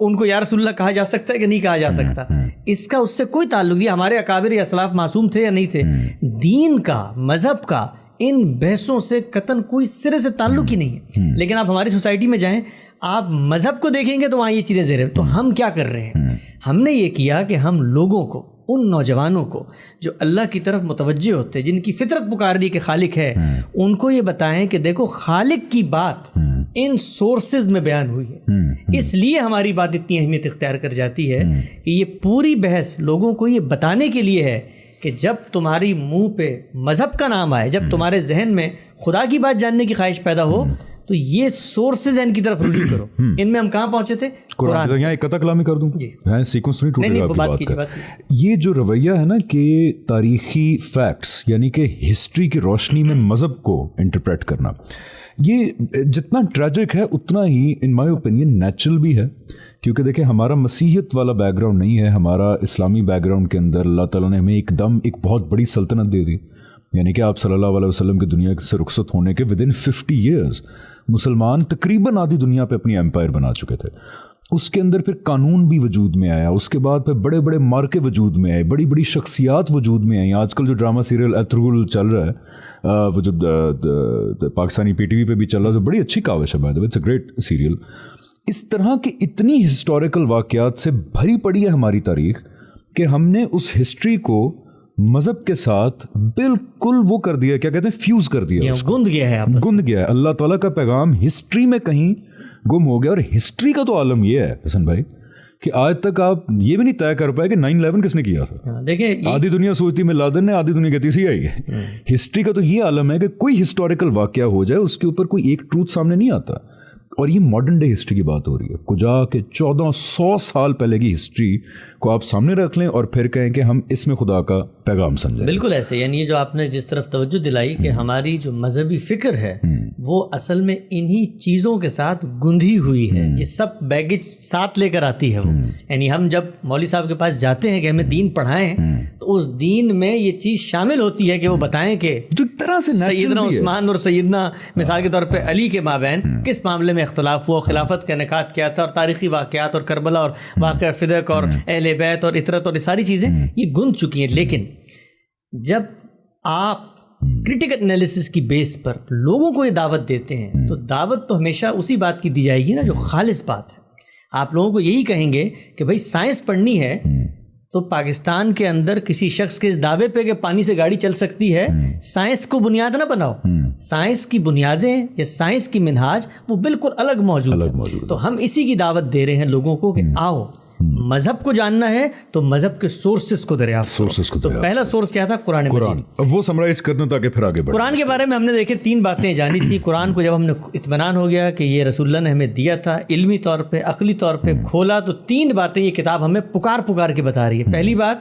ان کو یا رسول اللہ کہا جا سکتا ہے کہ نہیں کہا جا سکتا، اس کا اس سے کوئی تعلق نہیں. ہمارے اکابر یا اسلاف معصوم تھے یا نہیں تھے. دین کا، مذہب کا ان بحثوں سے قطعاً کوئی سرے سے تعلق ہی نہیں ہے. لیکن آپ ہماری سوسائٹی میں جائیں، آپ مذہب کو دیکھیں گے تو وہاں یہ چیزیں زیر ہیں. تو ہم کیا کر رہے ہیں؟ ہم نے یہ کیا کہ ہم لوگوں کو، ان نوجوانوں کو جو اللہ کی طرف متوجہ ہوتے ہیں، جن کی فطرت پکار رہی کہ خالق ہے، ان کو یہ بتائیں کہ دیکھو خالق کی بات ان سورسز میں بیان ہوئی ہے. اس لیے ہماری بات اتنی اہمیت اختیار کر جاتی ہے کہ یہ پوری بحث لوگوں کو یہ بتانے کے لیے ہے کہ جب تمہاری منہ پہ مذہب کا نام آئے، جب تمہارے ذہن میں خدا کی بات جاننے کی خواہش پیدا ہو، تو یہ سورسز ہیں ان کی طرف رجوع کرو. ان میں ہم کہاں پہنچے تھے؟ قرآن. یہاں ایک قطع کلامی کر دوں، سیکوینس نہیں ٹوٹے گا آپ کی بات کا. یہ جو رویہ ہے نا کہ تاریخی فیکٹس یعنی کہ ہسٹری کی روشنی میں مذہب کو انٹرپریٹ کرنا، یہ جتنا ٹریجک ہے اتنا ہی ان مائی اوپینین نیچرل بھی ہے. کیونکہ دیکھیں ہمارا مسیحیت والا بیک گراؤنڈ نہیں ہے، ہمارا اسلامی بیک گراؤنڈ کے اندر اللہ تعالیٰ نے ہمیں ایک دم ایک بہت بڑی سلطنت دے دی. یعنی کہ آپ صلی اللہ علیہ وسلم کی دنیا سے رخصت ہونے کے ودن 50 ایئرز مسلمان تقریباً آدھی دنیا پہ اپنی ایمپائر بنا چکے تھے. اس کے اندر پھر قانون بھی وجود میں آیا، اس کے بعد پھر بڑے بڑے مارکے وجود میں آئے، بڑی بڑی شخصیات وجود میں آئیں. آج کل جو ڈرامہ سیریل ایتھرول چل رہا ہے، وہ جو پاکستانی پی ٹی وی پہ بھی چل رہا ہے، تو بڑی اچھی کاوش ہے، by the way it's a great serial. اس طرح کی اتنی ہسٹوریکل واقعات سے بھری پڑی ہے ہماری تاریخ کہ ہم نے اس ہسٹری کو مذہب کے ساتھ بالکل وہ کر دیا، کیا کہتے ہیں، فیوز کر دیا، گند گیا ہے. گند گیا ہے. اللہ تعالیٰ کا پیغام ہسٹری میں کہیں گم ہو گیا. اور ہسٹری کا تو عالم یہ ہے حسن بھائی کہ آج تک آپ یہ بھی نہیں طے کر پائے کہ 9/11 کس نے کیا تھا. دیکھیں آدھی دنیا سوچتی میں لادن نے، آدھی دنیا کہتی سی آئی ہے. ہسٹری کا تو یہ عالم ہے کہ کوئی ہسٹوریکل واقعہ ہو جائے اس کے اوپر کوئی ایک ٹروتھ سامنے نہیں آتا. اور یہ ماڈرن ڈے ہسٹری کی بات ہو رہی ہے، کجا کہ 1400 سال پہلے کی ہسٹری کو آپ سامنے رکھ لیں اور پھر کہیں کہ ہم اس میں خدا کا پیغام سمجھیں. بالکل ایسے. یعنی جو آپ نے جس طرف توجہ دلائی کہ ہماری جو مذہبی فکر ہے وہ اصل میں انہی چیزوں کے ساتھ گندھی ہوئی ہے. یہ سب بیگیج ساتھ لے کر آتی ہے وہ. یعنی ہم جب مولوی صاحب کے پاس جاتے ہیں کہ ہمیں دین پڑھائیں تو اس دین میں یہ چیز شامل ہوتی ہے کہ وہ بتائیں کہ طرح سے سیدنا عثمان اور سیدنا مثال کے طور پہ علی کے مابین کس معاملے میں اختلاف ہوا، خلافت کا انعقاد کیا تھا، اور تاریخی واقعات اور کربلا اور واقعہ فدق اور اہل بیت اور اطرت اور یہ ساری چیزیں یہ گند چکی ہیں. لیکن جب آپ کریٹیکل انالیسس کی بیس پر لوگوں کو یہ دعوت دیتے ہیں تو دعوت تو ہمیشہ اسی بات کی دی جائے گی نا جو خالص بات ہے. آپ لوگوں کو یہی کہیں گے کہ بھائی سائنس پڑھنی ہے تو پاکستان کے اندر کسی شخص کے اس دعوے پہ کہ پانی سے گاڑی چل سکتی ہے، سائنس کو بنیاد نہ بناؤ. سائنس کی بنیادیں یا سائنس کی منہاج وہ بالکل الگ موجود ہے. تو ہم اسی کی دعوت دے رہے ہیں لوگوں کو کہ آؤ مذہب کو جاننا ہے تو مذہب کے سورسز کو دریافت. تو پہلا سورس کیا تھا؟ قرآن مجید. اب وہ سمرائز کرنا تاکہ پھر آگے بڑھیں. قرآن کے بارے میں ہم نے دیکھے 3 باتیں جانی تھی. قرآن کو جب ہم نے اطمینان ہو گیا کہ یہ رسول اللہ نے ہمیں دیا تھا، علمی طور پہ عقلی طور پہ کھولا، تو 3 باتیں یہ کتاب ہمیں پکار کے بتا رہی ہے. پہلی بات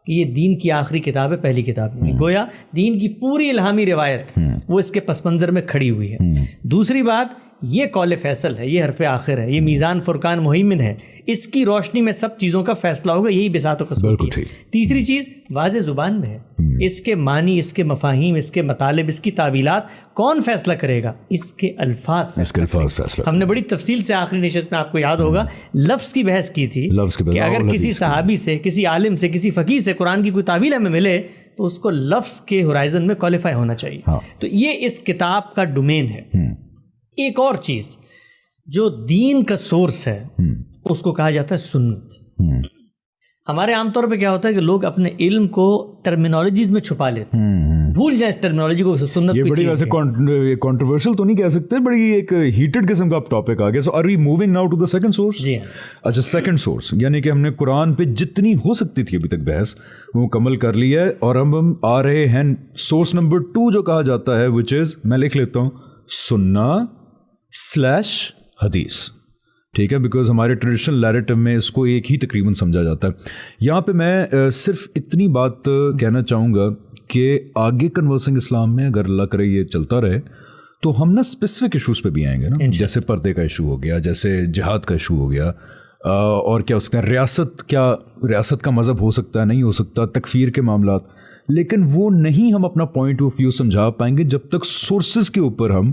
کہ یہ دین کی آخری کتاب ہے، پہلی کتاب نہیں. گویا دین کی پوری الہامی روایت وہ اس کے پس منظر میں کھڑی ہوئی ہے. دوسری بات یہ قول فیصل ہے، یہ حرف آخر ہے، یہ میزان فرقان مہیمن ہے، اس کی روشنی میں سب چیزوں کا فیصلہ ہوگا، یہی بساط و قصور ہے. تیسری چیز واضح زبان میں ہے، اس کے معنی، اس کے مفاہیم، اس کے مطالب، اس کی تعویلات کون فیصلہ کرے گا؟ اس کے الفاظ فیصلہ. ہم نے بڑی تفصیل سے آخری نشست میں آپ کو یاد ہوگا لفظ کی بحث کی تھی کہ اگر کسی صحابی سے، کسی عالم سے، کسی فقیہ سے قرآن کی کوئی تعویل ہمیں ملے تو اس کو لفظ کے ہورائزن میں کوالیفائی ہونا چاہیے. تو یہ اس کتاب کا ڈومین ہے. ایک اور چیز جو دین کا سورس ہے اس کو کہا جاتا ہے سنت. ہمارے عام طور پہ کیا ہوتا ہے کہ لوگ اپنے علم کو ٹرمینالوجیز میں چھپا لیتے ہیں، بھول جائیں اس ٹرمینالوجی کو. سنت یہ بڑی ویسے کنٹروورشل تو نہیں کہہ سکتے، بڑی ایک ہیٹڈ قسم کا ٹاپک آ گیا. So are we moving now to the second source? جی ہاں. اچھا، سیکنڈ سورس یعنی کہ ہم نے قرآن پہ جتنی ہو سکتی تھی ابھی تک بحث وہ مکمل کر لی ہے، اور ہم آ رہے ہیں سورس نمبر 2 جو کہا جاتا ہے وچ از، میں لکھ لیتا ہوں، سنہ/حدیث. ٹھیک ہے، بیکاز ہمارے ٹریڈیشنل نیریٹو میں اس کو ایک ہی تقریباً سمجھا جاتا ہے. یہاں پہ میں صرف اتنی بات کہنا چاہوں گا کہ آگے کنورسنگ اسلام میں اگر اللہ کرے یہ چلتا رہے تو ہم نا اسپیسیفک ایشوز پہ بھی آئیں گے نا، جیسے پردے کا ایشو ہو گیا، جیسے جہاد کا ایشو ہو گیا، اور کیا اس کا ریاست کا مذہب ہو سکتا ہے، نہیں ہو سکتا، تکفیر کے معاملات. لیکن وہ نہیں ہم اپنا پوائنٹ آف ویو سمجھا پائیں گے جب تک سورسز کے اوپر ہم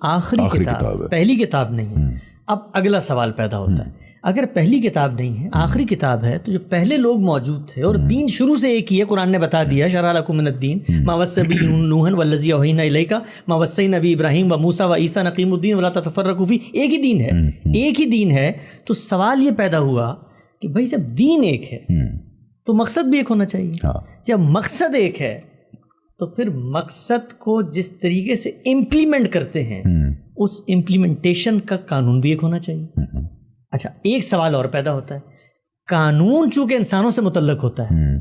آخری کتاب ہے, پہلی کتاب نہیں ہے. اب اگلا سوال پیدا ہوتا ہے, اگر پہلی کتاب نہیں ہے, آخری کتاب ہے, تو جو پہلے لوگ موجود تھے اور دین شروع سے ایک ہی ہے, قرآن نے بتا دیا شرع لکم من الدین ما وصی به نوح والذی اوحینا الیک ما وصینا به ابراہیم وموسیٰ وعیسیٰ ان اقیموا الدین ولا تتفرقوا فیہ. ایک ہی دین ہے, ایک ہی دین ہے. تو سوال یہ پیدا ہوا کہ بھائی جب دین ایک ہے تو مقصد بھی ایک ہونا چاہیے. جب مقصد ایک ہے تو پھر مقصد کو جس طریقے سے امپلیمنٹ کرتے ہیں اس امپلیمنٹیشن کا قانون بھی ایک ہونا چاہیے. اچھا, ایک سوال اور پیدا ہوتا ہے, قانون چونکہ انسانوں سے متعلق ہوتا ہے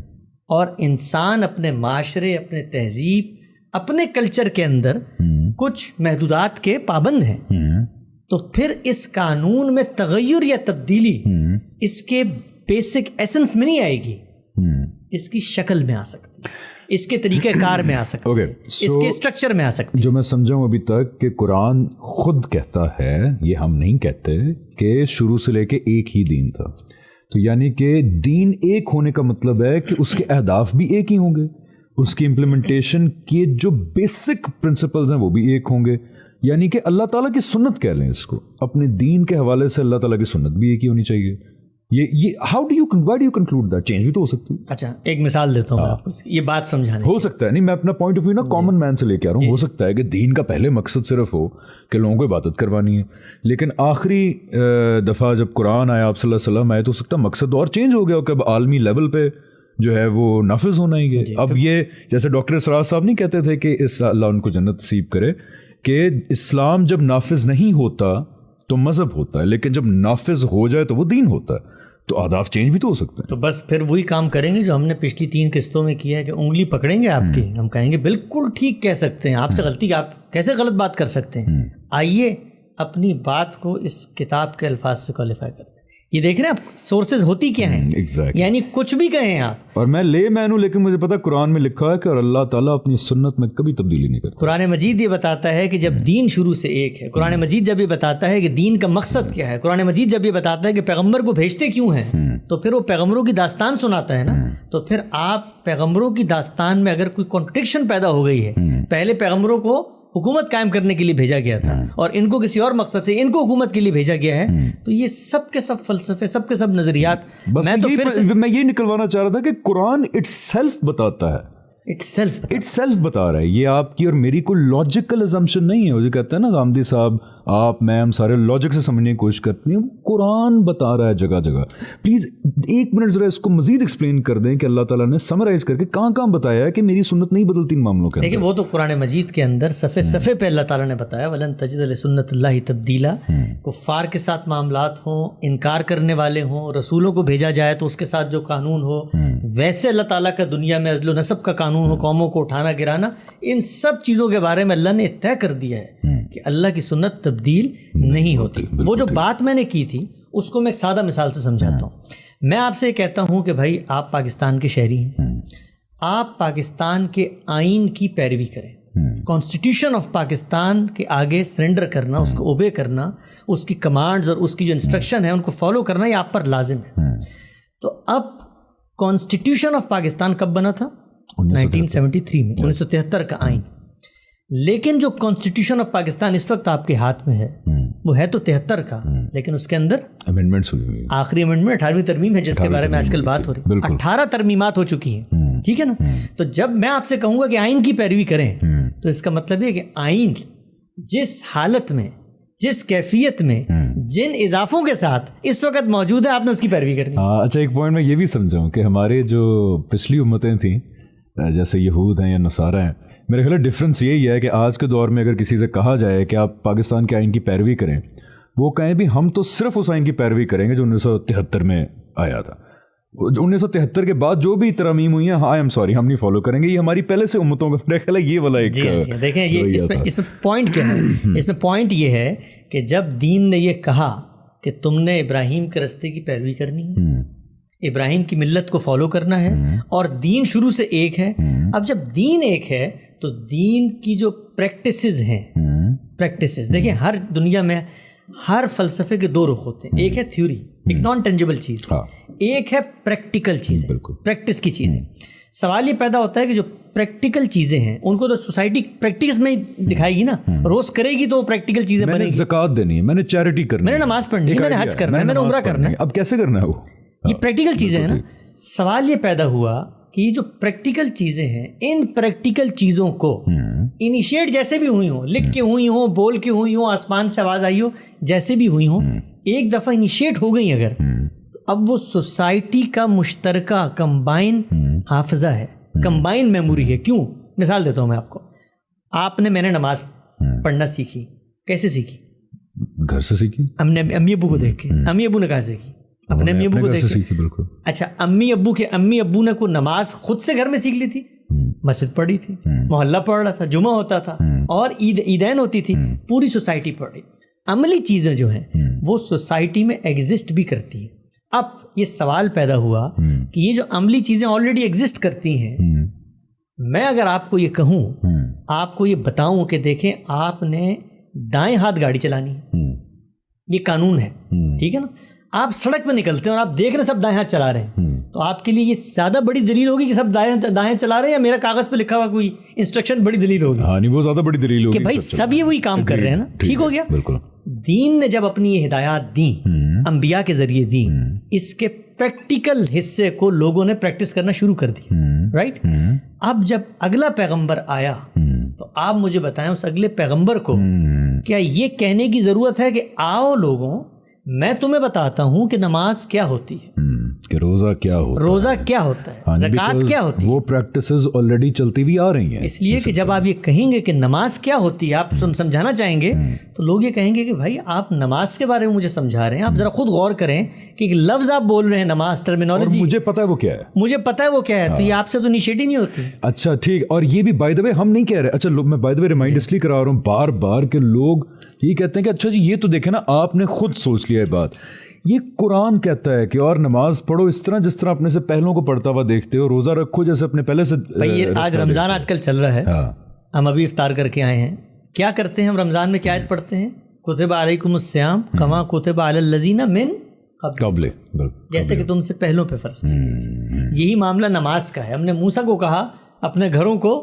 اور انسان اپنے معاشرے, اپنے تہذیب, اپنے کلچر کے اندر کچھ محدودات کے پابند ہیں, تو پھر اس قانون میں تغیر یا تبدیلی اس کے بیسک ایسنس میں نہیں آئے گی, اس کی شکل میں آ سکتی, اس کے طریقہ کار میں آ سکتی, اس کے اسٹرکچر میں آ سکتی. جو میں سمجھا ہوں ابھی تک کہ قرآن خود کہتا ہے, یہ ہم نہیں کہتے, کہ شروع سے لے کے ایک ہی دین تھا. تو یعنی کہ دین ایک ہونے کا مطلب ہے کہ اس کے اہداف بھی ایک ہی ہوں گے, اس کی امپلیمنٹیشن کے جو بیسک پرنسپلز ہیں وہ بھی ایک ہوں گے. یعنی کہ اللہ تعالیٰ کی سنت کہہ لیں اس کو, اپنے دین کے حوالے سے اللہ تعالیٰ کی سنت بھی ایک ہی ہونی چاہیے. یہ why do you conclude that? Change بھی تو ہو سکتی ہے. اچھا, ایک مثال دیتا ہوں آپ کو یہ بات سمجھانے. ہو سکتا ہے, نہیں میں اپنا پوائنٹ آف ویو نا کامن مین سے لے کے آ رہا ہوں. ہو سکتا ہے کہ دین کا پہلے مقصد صرف ہو کہ لوگوں کو عبادت کروانی ہے, لیکن آخری دفعہ جب قرآن آیا, آپ صلی اللہ علیہ وسلم آئے, تو ہو سکتا ہے مقصد اور چینج ہو گیا کہ اب عالمی لیول پہ جو ہے وہ نافذ ہونا ہی ہے. اب یہ جیسے ڈاکٹر اسرار صاحب نہیں کہتے تھے کہ اللہ ان کو جنت نصیب کرے, کہ اسلام جب نافذ نہیں ہوتا تو مذہب ہوتا ہے, لیکن جب نافذ ہو جائے تو وہ دین ہوتا ہے. تو آداب چینج بھی تو ہو سکتے ہیں. تو بس پھر وہی کام کریں گے جو ہم نے پچھلی 3 قسطوں میں کیا ہے, کہ انگلی پکڑیں گے آپ کی, ہم کہیں گے بالکل ٹھیک کہہ سکتے ہیں, آپ سے غلطی, آپ کیسے غلط بات کر سکتے ہیں, آئیے اپنی بات کو اس کتاب کے الفاظ سے کوالیفائی کرتے ہیں. یہ دیکھ رہے ہیں آپ سورسز ہوتی کیا ہیں, یعنی کچھ بھی کہیں آپ. اور میں لے میں ہوں, لیکن مجھے پتا قرآن میں لکھا ہے کہ اور اللہ تعالیٰ اپنی سنت میں کبھی تبدیلی نہیں کرتا. قرآن مجید یہ بتاتا ہے کہ جب دین شروع سے ایک ہے, قرآن مجید جب یہ بتاتا ہے کہ دین کا مقصد کیا ہے, قرآن مجید جب یہ بتاتا ہے کہ پیغمبر کو بھیجتے کیوں ہیں, تو پھر وہ پیغمبروں کی داستان سناتا ہے نا. تو پھر آپ پیغمبروں کی داستان میں اگر کوئی کانٹرڈکشن پیدا ہو گئی ہے, پہلے پیغمبروں کو حکومت قائم کرنے کے لیے بھیجا گیا تھا اور ان کو کسی اور مقصد سے ان کو حکومت کے لیے بھیجا گیا ہے, تو یہ سب کے سب فلسفے, سب کے سب نظریات. میں یہ نکلوانا چاہ رہا تھا کہ قرآن اٹ سیلف بتاتا ہے, اٹ سیلف بتا رہا ہے. یہ آپ کی اور میری کوئی لاجیکل ازمپشن نہیں ہے. وہ جو کہتے ہیں نا غامدی صاحب, آپ میں ہم سارے لاجک سے سمجھنے کی کوشش کرتے ہیں, قرآن بتا رہا ہے جگہ جگہ. پلیز ایک منٹ ذرا اس کو مزید ایکسپلین کر دیں کہ اللہ تعالیٰ نے سمرائز کر کے کہاں کہاں بتایا ہے کہ میری سنت نہیں بدلتی ان معاملوں کے. دیکھیں وہ تو قرآن مجید کے اندر صفحے پہ اللہ تعالیٰ نے بتایا وَلَن تَجِدَ لِسُنَّتِ اللَّهِ تَبْدِيلًا. کفار کے ساتھ معاملات ہوں, انکار کرنے والے ہوں, رسولوں کو بھیجا جائے تو اس کے ساتھ جو قانون ہو, ویسے اللہ تعالیٰ کا دنیا میں عزل و نسب کا قانون ہو, قوموں کو اٹھانا گرانا, ان سب چیزوں کے بارے میں اللہ نے طے کر دیا ہے کہ اللہ کی سنت تبدیل نہیں ہوتی. وہ جو بات میں نے کی تھی اس کو میں ایک سادہ مثال سے سمجھاتا ہوں. میں آپ سے کہتا ہوں کہ بھائی آپ پاکستان کے شہری ہیں, آپ پاکستان کے آئین کی پیروی کریں, کانسٹیٹیوشن آف پاکستان کے آگے سرنڈر کرنا, اس کو اوبے کرنا, اس کی کمانڈز اور اس کی جو انسٹرکشن ہے ان کو فالو کرنا, یہ آپ پر لازم ہے. تو اب کانسٹیٹیوشن آف پاکستان کب بنا تھا؟ 1973 میں, 1973 کا آئین. لیکن جو کانسٹیٹیوشن آف پاکستان اس وقت آپ کے ہاتھ میں ہے وہ ہے تو 73 کا, لیکن اس کے اندر امینڈمنٹس ہوئی, آخری امینڈمنٹ 18ویں ترمیم ہے جس کے بارے میں آج کل بات ہو رہی ہے. 18 ترمیمات ہو چکی ہیں, ٹھیک ہے نا. تو جب میں آپ سے کہوں گا کہ آئین کی پیروی کریں تو اس کا مطلب یہ کہ آئین جس حالت میں, جس کیفیت میں, جن اضافوں کے ساتھ اس وقت موجود ہے, آپ نے اس کی پیروی کرنی. اچھا, ایک پوائنٹ میں یہ بھی سمجھاؤں کہ ہمارے جو پچھلی امتیں تھیں جیسے یہود ہیں یا نصارہ ہیں, میرے خیال ڈفرینس یہی ہے کہ آج کے دور میں اگر کسی سے کہا جائے کہ آپ پاکستان کے آئین کی پیروی کریں, وہ کہیں بھی ہم تو صرف اس آئین کی پیروی کریں گے جو 1973 میں آیا تھا. 1973 کے بعد جو بھی ترامیم ہوئی ہیں, آئی ایم سوری, ہم نہیں فالو کریں گے, یہ ہماری پہلے سے امتوں کا میرا خیال ہے یہ والا ایک. دیکھیں یہ اس میں پوائنٹ کیا ہے, اس میں پوائنٹ یہ ہے کہ جب دین نے یہ کہا کہ تم نے ابراہیم کے رستے کی پیروی کرنی ہے, ابراہیم کی ملت کو فالو کرنا ہے, اور دین شروع سے ایک ہے. اب جب دین ایک ہے تو دین کی جو پریکٹسز ہیں, پریکٹسز دیکھیں ہر دنیا میں ہر فلسفے کے 2 رخ ہوتے ہیں. ایک ہے تھیوری, ایک نان ٹینجیبل چیز, ایک ہے پریکٹیکل چیزیں, پریکٹس کی چیزیں. سوال یہ پیدا ہوتا ہے کہ جو پریکٹیکل چیزیں ہیں ان کو تو سوسائٹی پریکٹکس میں ہی دکھائے گی نا, روز کرے گی تو پریکٹیکل چیزیں بنے گی. زکوٰۃ دینی ہے, میں نے چیریٹی کرنی ہے, میں نے نماز پڑھنی ہے, میں نے حج کرنا ہے, میں نے عمرہ کرنا ہے. اب کیسے کرنا ہے وہ؟ یہ پریکٹیکل چیزیں ہیں نا. سوال یہ پیدا ہوا کہ یہ جو پریکٹیکل چیزیں ہیں, ان پریکٹیکل چیزوں کو انیشیٹ جیسے بھی ہوئی ہوں, لکھ کے ہوئی ہوں, بول کے ہوئی ہوں, آسمان سے آواز آئی ہو, جیسے بھی ہوئی ہوں, ایک دفعہ انیشیٹ ہو گئی اگر, اب وہ سوسائٹی کا مشترکہ کمبائن حافظہ ہے, کمبائن میموری ہے. کیوں؟ مثال دیتا ہوں میں آپ کو. میں نے نماز پڑھنا سیکھی, کیسے سیکھی؟ گھر سے سیکھی, ہم نے امی ابو کو دیکھ کے. امی ابو نے کہاں سیکھی؟ اپنے امی ابو کو دیکھ کے. بالکل. اچھا, امی ابو نے کوئی نماز خود سے گھر میں سیکھ لی تھی؟ مسجد پڑھی تھی, محلہ پڑھ رہا تھا, جمعہ ہوتا تھا, اور عیدین ہوتی تھی, پوری سوسائٹی پڑھ رہی. عملی چیزیں جو ہیں وہ سوسائٹی میں ایگزسٹ بھی کرتی ہیں. اب یہ سوال پیدا ہوا کہ یہ جو عملی چیزیں آلریڈی ایگزسٹ کرتی ہیں, میں اگر آپ کو یہ کہوں, آپ کو یہ بتاؤں کہ دیکھیں آپ نے دائیں ہاتھ گاڑی چلانی ہے, یہ قانون ہے, ٹھیک ہے نا, آپ سڑک پہ نکلتے ہیں اور آپ دیکھ رہے ہیں سب دائیں ہاتھ چلا رہے ہیں, تو آپ کے لیے یہ زیادہ بڑی دلیل ہوگی کہ سب دائیں چلا رہے ہیں, یا میرا کاغذ پہ لکھا ہوا کوئی انسٹرکشن بڑی دلیل ہوگی؟ ہاں نہیں, وہ زیادہ بڑی دلیل ہوگی کہ بھائی سب یہ وہی کام کر رہے ہیں نا. ٹھیک ہو گیا. بالکل. دین نے جب اپنی یہ ہدایات دیں, انبیاء کے ذریعے دیں, اس کے پریکٹیکل حصے کو لوگوں نے پریکٹس کرنا شروع کر دی, رائٹ. اب جب اگلا پیغمبر آیا تو آپ مجھے بتائیں اس اگلے پیغمبر کو کیا یہ کہنے کی ضرورت ہے کہ آؤ لوگوں میں تمہیں بتاتا ہوں کہ نماز کیا ہوتی ہے, کہ روزہ کیا ہوتا ہے, روزہ کیا ہوتا ہے, زکوٰۃ کیا ہوتی ہے. وہ پریکٹسز آلریڈی چلتی ہوئی آ رہی ہیں. اس لیے کہ جب آپ یہ کہیں گے کہ نماز کیا ہوتی ہے, آپ سمجھانا چاہیں گے, تو لوگ یہ کہیں گے کہ بھائی آپ نماز کے بارے میں مجھے سمجھا رہے ہیں, آپ ذرا خود غور کریں کہ ایک لفظ آپ بول رہے ہیں نماز, ٹرمینالوجی, مجھے پتہ ہے وہ کیا ہے, مجھے پتہ ہے وہ کیا ہے, تو یہ آپ سے تو انیشیٹ ہی نہیں ہوتی. اچھا ٹھیک. اور یہ بھی بائی دا وے ہم نہیں کہہ رہے, اچھا میں بائی دا وے ریمائنڈ اس لیے کرا رہا ہوں بار بار کہ لوگ یہ کہتے ہیں کہ اچھا جی یہ تو دیکھیں نا آپ نے خود سوچ لیا ہے بات. یہ قرآن کہتا ہے کہ اور نماز پڑھو اس طرح جس طرح اپنے سے پہلوں کو پڑھتا ہوا دیکھتے ہو, روزہ رکھو جیسے اپنے پہلے سے. آج رمضان آج کل چل رہا ہے, ہم ابھی افطار کر کے آئے ہیں. کیا کرتے ہیں ہم رمضان میں؟ کیا آیت پڑھتے ہیں؟ کتب علیکم الصیام کما کتب علی الذین من قبل, جیسے کہ تم سے پہلوں پہ فرض کیا. یہی معاملہ نماز کا ہے. ہم نے موسیٰ کو کہا اپنے گھروں کو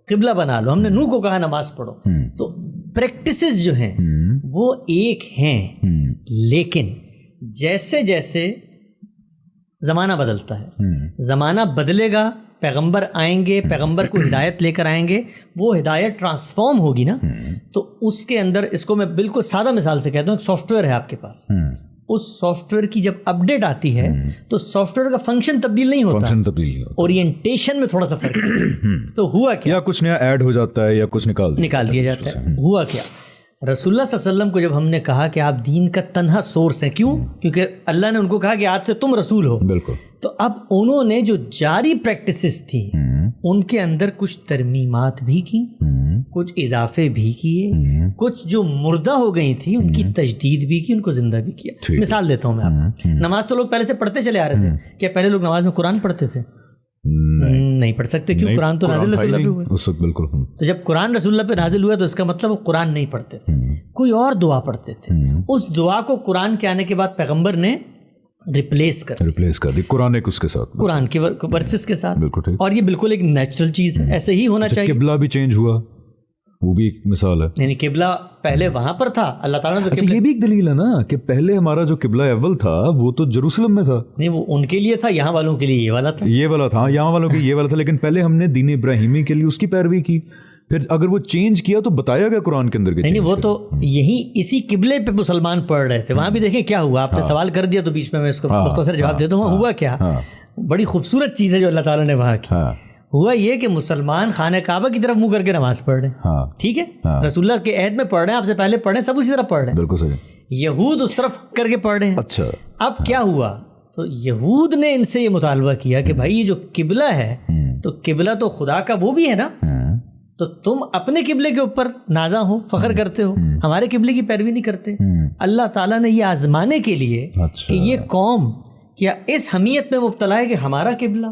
قبلہ بنا لو, ہم نے نوح کو کہا نماز پڑھو. تو پریکٹسز جو ہیں وہ ایک ہیں, لیکن جیسے جیسے زمانہ بدلتا ہے, زمانہ بدلے گا, پیغمبر آئیں گے, پیغمبر کو ہدایت لے کر آئیں گے, وہ ہدایت ٹرانسفارم ہوگی نا, تو اس کے اندر, اس کو میں بالکل سادہ مثال سے کہتا ہوں, ایک سافٹ ویئر ہے آپ کے پاس, اس سافٹ ویئر کی جب اپڈیٹ آتی ہے تو سافٹ ویئر کا فنکشن تبدیل نہیں ہوتا, اورینٹیشن میں تھوڑا سا فرق ہے. تو ہوا کیا, یا کچھ نیا ایڈ ہو جاتا ہے یا کچھ نکال دیا جاتا ہے. ہوا کیا, رسول اللہ صلی اللہ علیہ وسلم کو جب ہم نے کہا کہ آپ دین کا تنہا سورس ہیں, کیوں؟ کیونکہ اللہ نے ان کو کہا کہ آج سے تم رسول ہو. بالکل. تو اب انہوں نے جو جاری پریکٹسز تھیں ان کے اندر کچھ ترمیمات بھی کی, کچھ اضافے بھی کیے, کچھ جو مردہ ہو گئی تھی ان کی تجدید بھی کی, ان کو زندہ بھی کیا. مثال دیتا ہوں میں آپ کو. نماز تو لوگ پہلے سے پڑھتے چلے آ رہے تھے. کیا پہلے لوگ نماز میں قرآن پڑھتے تھے؟ نہیں پڑھ سکتے. کیوں؟ قرآن تو نازل رسول اللہ پہ ہوا اس وقت. بالکل. تو جب قرآن رسول اللہ پہ نازل ہوا تو اس کا مطلب وہ قرآن نہیں پڑھتے تھے, کوئی اور دعا پڑھتے تھے. اس دعا کو قرآن کے آنے کے بعد پیغمبر نے ریپلیس کر دی قرآن کے اس کے ساتھ, قرآن کے ورسز کے ساتھ. اور یہ بالکل ایک نیچرل چیز ہے, ایسے ہی ہونا چاہیے. قبلہ بھی چینج ہوا, وہ بھی ایک مثال ہے. یعنی قبلہ پہلے وہاں پر تھا, اللہ تعالیٰ نے. یہ بھی ایک دلیل ہے نا کہ پہلے ہمارا جو قبلہ اول تھا وہ تو جروسلم میں تھا. نہیں, وہ ان کے لیے تھا, یہاں والوں کے لیے یہ والا تھا. یہاں والوں کے یہ والا تھا, لیکن پہلے ہم نے دین ابراہیمی کے لیے اس کی پیروی کی. پھر اگر وہ چینج کیا تو بتایا گیا قرآن کے اندر. نہیں, وہ تو یہی اسی قبلے پہ مسلمان پڑھ رہے تھے. وہاں بھی دیکھیں کیا ہوا, آپ نے سوال کر دیا تو بیچ میں اس کو مختصر جواب دیتا ہوں. ہوا کیا, بڑی خوبصورت چیز ہے جو اللہ تعالیٰ نے وہاں کی. ہوا یہ کہ مسلمان خانہ کعبہ کی طرف منہ کر کے نماز پڑھ رہے ہیں, ٹھیک ہے, رسول اللہ کے عہد میں پڑھ رہے ہیں, آپ سے پہلے پڑھ رہے ہیں, سب اسی طرف پڑھ رہے ہیں. بالکل صحیح. یہود اس طرف کر کے پڑھ رہے ہیں. اچھا, اب کیا ہوا, تو یہود نے ان سے یہ مطالبہ کیا کہ بھائی یہ جو قبلہ ہے تو قبلہ تو خدا کا وہ بھی ہے نا, تو تم اپنے قبلے کے اوپر نازاں ہو, فخر کرتے ہو, ہمارے قبلے کی پیروی نہیں کرتے. اللہ تعالیٰ نے یہ آزمانے کے لیے کہ یہ قوم کیا اس حمیت میں مبتلا ہے کہ ہمارا قبلہ,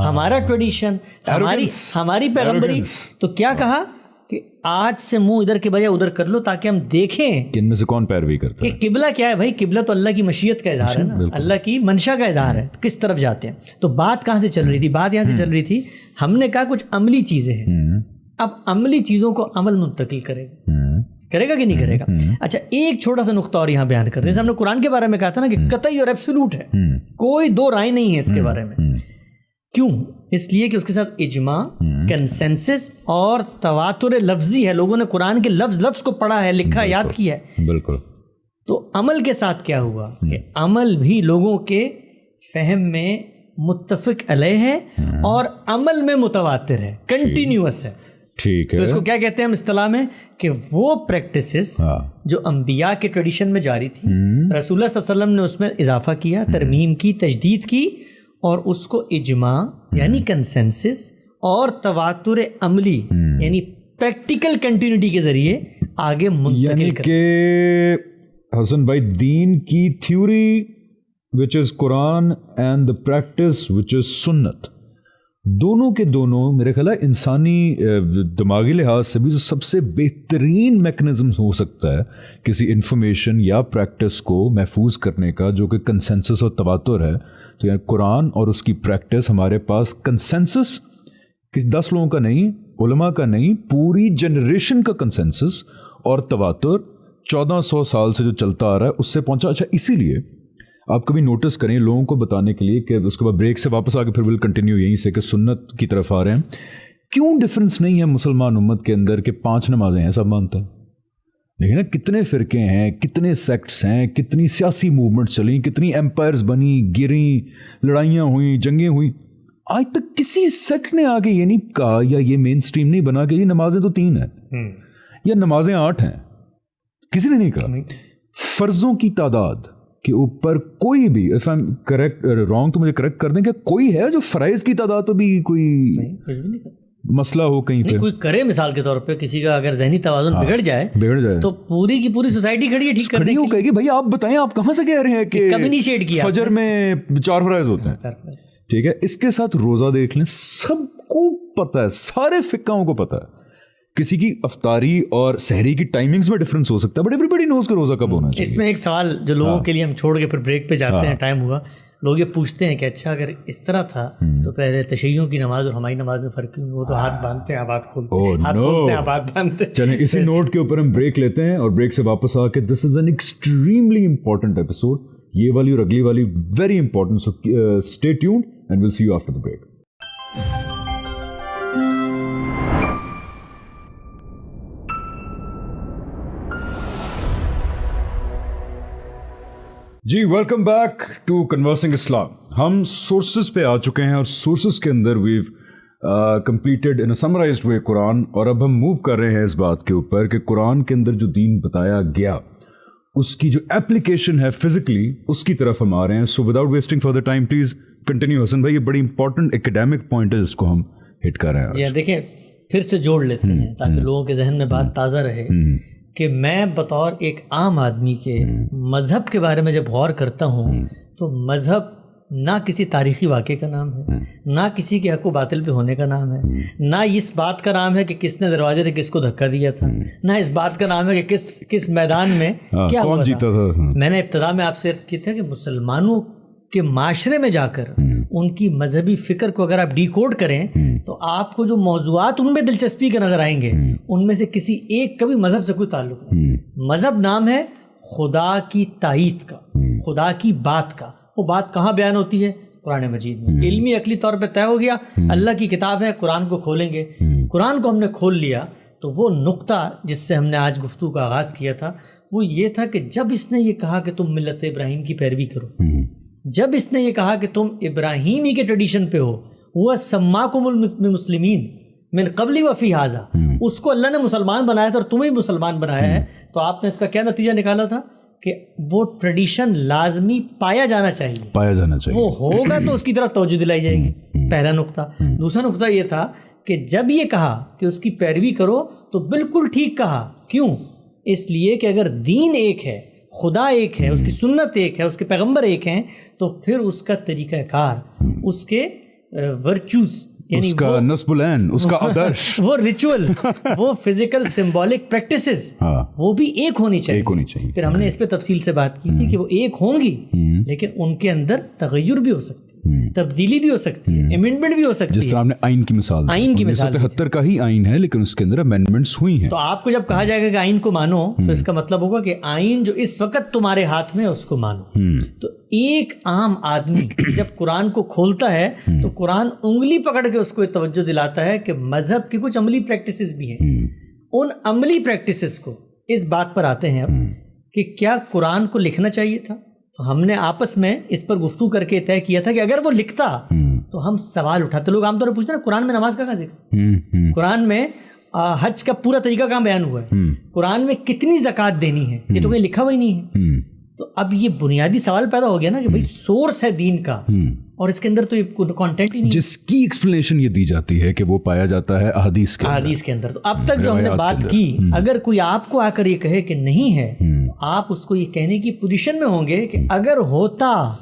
ہمارا ٹریڈیشن, ہماری پیغمبری, تو کیا کہا کہ آج سے منہ ادھر کے بجائے ادھر کر لو تاکہ ہم دیکھیں کہ ان میں سے کون پیروی کرتا ہے. کہ قبلہ کیا ہے. بھائی قبلہ تو اللہ کی مشیت کا اظہار ہے نا, اللہ کی منشا کا اظہار ہے, کس طرف جاتے ہیں. تو بات کہاں سے چل رہی تھی؟ بات یہاں سے چل رہی تھی, ہم نے کہا کچھ عملی چیزیں ہیں. اب عملی چیزوں کو عمل منتقل کرے گا کہ نہیں کرے گا. اچھا ایک چھوٹا سا نقطہ اور یہاں بیان کر رہے ہیں. جیسے ہم نے قرآن کے بارے میں کہا تھا نا کہ قطعی اور ایبسولوٹ ہے, کوئی دو رائے نہیں ہے اس کے بارے میں. کیوں؟ اس لیے کہ اس کے ساتھ اجماع, کنسنسس اور تواتر لفظی ہے. لوگوں نے قرآن کے لفظ لفظ کو پڑھا ہے, لکھا, یاد کیا ہے. بالکل. تو عمل کے ساتھ کیا ہوا کہ عمل بھی لوگوں کے فہم میں متفق علیہ ہے اور عمل میں متواتر ہے, کنٹینیوس ہے. ٹھیک ہے. تو اس کو کیا کہتے ہیں ہم اصطلاح میں کہ وہ پریکٹسز جو انبیاء کے ٹریڈیشن میں جاری تھی, رسول اللہ صلی اللہ علیہ وسلم نے اس میں اضافہ کیا, ترمیم کی, تجدید کی, اور اس کو اجماع یعنی کنسنسس اور تواتر عملی یعنی پریکٹیکل کنٹینیوٹی کے ذریعے آگے منتقل کر. کہ حسن بھائی دین کی theory which is Quran and the practice which is سنت, دونوں کے دونوں میرے خیال ہے انسانی دماغی لحاظ سے بھی جو سب سے بہترین میکنزم ہو سکتا ہے کسی انفارمیشن یا پریکٹس کو محفوظ کرنے کا, جو کہ کنسنسس اور تواتر ہے. تو یعنی قرآن اور اس کی پریکٹس, ہمارے پاس کنسنسس کسی 10 لوگوں کا نہیں, علماء کا نہیں, پوری جنریشن کا کنسنسس اور تواتر 1400 سال سے جو چلتا آ رہا ہے اس سے پہنچا. اچھا اسی لیے آپ کبھی نوٹس کریں لوگوں کو بتانے کے لیے کہ اس کے بعد بریک سے واپس آ کے پھر ول کنٹینیو یہیں سے کہ سنت کی طرف آ رہے ہیں, کیوں ڈفرینس نہیں ہے مسلمان امت کے اندر کہ 5 نمازیں ہیں, سب مانتے ہیں. لیکن نا کتنے فرقے ہیں, کتنے سیکٹس ہیں, کتنی سیاسی موومنٹس چلیں, کتنی ایمپائرز بنی, گریں, لڑائیاں ہوئیں, جنگیں ہوئیں, آج تک کسی سیکٹ نے آگے یہ نہیں کہا یا یہ مین اسٹریم نہیں بنا کہ یہ نمازیں تو 3 ہیں یا نمازیں 8 ہیں. کسی نے نہیں کہا. فرضوں کی تعداد کے اوپر کوئی بھی, if I am correct wrong تو مجھے کریکٹ کر دیں, کہ کوئی ہے جو فرائض کی تعداد پہ بھی کوئی مسئلہ ہو کہیں پہ کوئی کرے. مثال کے طور پہ کسی کا اگر ذہنی توازن بگڑ جائے تو پوری کی پوری سوسائٹی کھڑی ہے ٹھیک کرنے کی. کہے گی بھائی آپ بتائیں آپ کہاں سے کہہ رہے ہیں کہ کب انیشیٹ کیا فجر میں 4 فرائض ہوتے ہیں. ٹھیک ہے, اس کے ساتھ روزہ دیکھ لیں, سب کو پتہ ہے, سارے فقہوں کو پتہ ہے. کسی کی افطاری اور سحری کی ٹائمنگز میں ڈفرینس ہو سکتا ہے, بٹ ایوری باڈی نوز کہ روزہ کب ہونا چاہیے. اس میں ایک سوال جو لوگوں کے لیے ہم چھوڑ کے پھر بریک پہ جاتے ہیں, ٹائم ہوا, لوگ یہ پوچھتے ہیں کہ اچھا اگر اس طرح تھا تو پہلے تشیعوں کی نماز اور ہماری نماز میں فرق کیوں؟ وہ تو ہاتھ باندھتے ہیں, ہاتھ کھولتے ہیں, ہاتھ کھولتے ہیں, ہاتھ باندھتے ہیں. چلیں اسی نوٹ کے اوپر ہم بریک لیتے ہیں اور بریک سے واپس آ کے this is an extremely important episode, یہ والی اور اگلی والی very important, so stay tuned and will see you after the break. جی welcome back to conversing Islam. ہم سورسز پہ آ چکے ہیں اور سورسز کے اندر we've completed in summarized way Quran, اور اب ہم موو کر رہے ہیں اس بات کے اوپر کہ قرآن کے اندر جو دین بتایا گیا اس کی جو اپلیکیشن ہے فزیکلی, اس کی طرف ہم آ رہے ہیں. So without wasting further time please continue. Hassan بھائی یہ بڑی امپورٹنٹ ایکیڈیمک پوائنٹ ہے جس کو ہم ہٹ کر رہے ہیں. جی دیکھیں پھر سے جوڑ لیتے ہیں تاکہ لوگوں کے ذہن میں بات تازہ رہے کہ میں بطور ایک عام آدمی کے مذہب کے بارے میں جب غور کرتا ہوں تو مذہب نہ کسی تاریخی واقعے کا نام ہے, نہ کسی کے حق و باطل پہ ہونے کا نام ہے, نہ اس بات کا نام ہے کہ کس نے دروازے سے کس کو دھکا دیا تھا, نہ اس بات کا نام ہے کہ کس میدان میں کیا کون جیتا تھا. میں نے ابتدا میں آپ سے عرض کی تھا کہ مسلمانوں کے معاشرے میں جا کر ان کی مذہبی فکر کو اگر آپ ڈی کوڈ کریں تو آپ کو جو موضوعات ان میں دلچسپی کے نظر آئیں گے ان میں سے کسی ایک کا بھی مذہب سے کوئی تعلق نہیں. مذہب نام ہے خدا کی تائید کا, خدا کی بات کا. وہ بات کہاں بیان ہوتی ہے؟ قرآن مجید میں. علمی عقلی طور پہ طے ہو گیا اللہ کی کتاب ہے, قرآن کو کھولیں گے. قرآن کو ہم نے کھول لیا تو وہ نقطہ جس سے ہم نے آج گفتگو کا آغاز کیا تھا وہ یہ تھا کہ جب اس نے یہ کہا کہ تم ملت ابراہیم کی پیروی کرو, جب اس نے یہ کہا کہ تم ابراہیمی کے ٹریڈیشن پہ ہو, وہ سماکم المسلمین من قبل وفی ھذا, اس کو اللہ نے مسلمان بنایا تھا اور تمہیں بھی مسلمان بنایا ہے, تو آپ نے اس کا کیا نتیجہ نکالا تھا کہ وہ ٹریڈیشن لازمی پایا جانا چاہیے. وہ ہوگا تو اس کی طرف توجہ دلائی جائے گی. پہلا نقطہ. دوسرا نقطہ یہ تھا کہ جب یہ کہا کہ اس کی پیروی کرو تو بالکل ٹھیک کہا. کیوں؟ اس لیے کہ اگر دین ایک ہے, خدا ایک ہے, اس کی سنت ایک ہے, اس کے پیغمبر ایک ہیں, تو پھر اس کا طریقہ کار, اس کے ورچوز, اس کا نصب العین، اس کا آدرش، وہ ریچولز، وہ فزیکل سمبولک پریکٹسز، وہ بھی ایک ہونی چاہیے. پھر ہم نے اس پہ تفصیل سے بات کی تھی کہ وہ ایک ہوں گی لیکن ان کے اندر تغیر بھی ہو سکتی ہے، تبدیلی بھی ہو سکتی ہے، امینڈمنٹ بھی ہو سکتی ہے. جس طرح ہم نے آئین کی مثال دی، آئین کی مثال 1973 کا ہی آئین ہے لیکن اس کے اندر امینڈمنٹس ہوئی ہیں. تو آپ کو جب کہا جائے گا کہ آئین کو مانو تو اس کا مطلب ہوگا کہ آئین جو اس وقت تمہارے ہاتھ میں اس کو مانو. تو ایک عام آدمی جب قرآن کو کھولتا ہے تو قرآن انگلی پکڑ کے اس کو توجہ دلاتا ہے کہ مذہب کی کچھ عملی پریکٹسز بھی ہیں. ان عملی پریکٹسز کو اس بات پر آتے ہیں اب کہ کیا قرآن کو لکھنا چاہیے تھا. تو ہم نے آپس میں اس پر گفتگو کر کے طے کیا تھا کہ اگر وہ لکھتا تو ہم سوال اٹھاتے. لوگ عام طور پر پوچھتے ہیں قرآن میں نماز کا کہاں ذکر، قرآن میں حج کا پورا طریقہ کہاں بیان ہوا ہے، قرآن میں کتنی زکوٰۃ دینی ہے، یہ تو کہیں لکھا ہوا ہی نہیں ہے. تو اب یہ بنیادی سوال پیدا ہو گیا نا کہ بھائی سورس ہے دین کا اور اس کے اندر تو یہ کانٹینٹ ہی نہیں، جس کی ایکسپلینیشن یہ دی جاتی ہے کہ وہ پایا جاتا ہے احادیث کے اندر. تو اب تک جو ہم نے بات کی، اگر کوئی آپ کو آ کر یہ کہے کہ نہیں ہے، آپ اس کو یہ کہنے کی پوزیشن میں ہوں گے کہ اگر ہوتا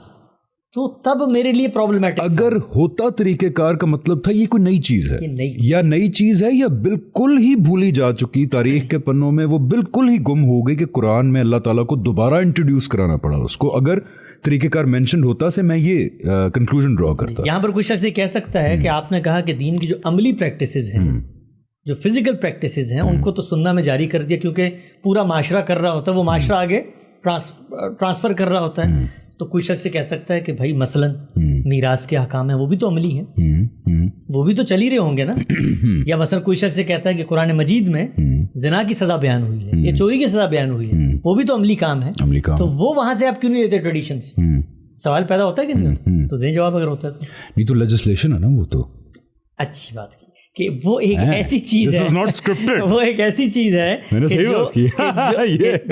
تو تب میرے لیے پرابلمٹک. اگر ہوتا طریقہ کار کا مطلب تھا یہ کوئی نئی چیز ہے، یا نئی چیز ہے یا بالکل ہی بھولی جا چکی، تاریخ کے پنوں میں وہ بالکل ہی گم ہو گئی کہ قرآن میں اللہ تعالیٰ کو دوبارہ انٹروڈیوس کرانا پڑا اس کو. اگر طریقہ کار مینشن ہوتا سے میں یہ کنکلوژن ڈرا کرتا. یہاں پر کوئی شخص یہ کہہ سکتا ہے کہ آپ نے کہا کہ دین کی جو عملی پریکٹسز ہیں، جو فزیکل پریکٹسز ہیں، ان کو تو سننا میں جاری کر دیا کیونکہ پورا معاشرہ کر رہا ہوتا ہے، وہ معاشرہ آگے ٹرانسفر کر رہا ہوتا ہے. تو کوئی شخص یہ کہہ سکتا ہے کہ بھائی مثلاً میراث کے احکام ہیں وہ بھی تو عملی ہیں، وہ بھی تو چل ہی رہے ہوں گے نا. یا مثلا کوئی شخص یہ کہتا ہے کہ قرآن مجید میں زنا کی سزا بیان ہوئی ہے یا چوری کی سزا بیان ہوئی ہے، وہ بھی تو عملی کام ہے. تو وہ وہاں سے آپ کیوں نہیں لیتے ٹریڈیشن سے؟ سوال پیدا ہوتا ہے کہ نہیں؟ تو دیں جواب اگر ہوتا ہے تو. نہیں تو لیجسلیشن ہے نا، وہ تو اچھی بات کی کہ وہ ایک ایسی چیز ہے، وہ ایک ایسی چیز ہے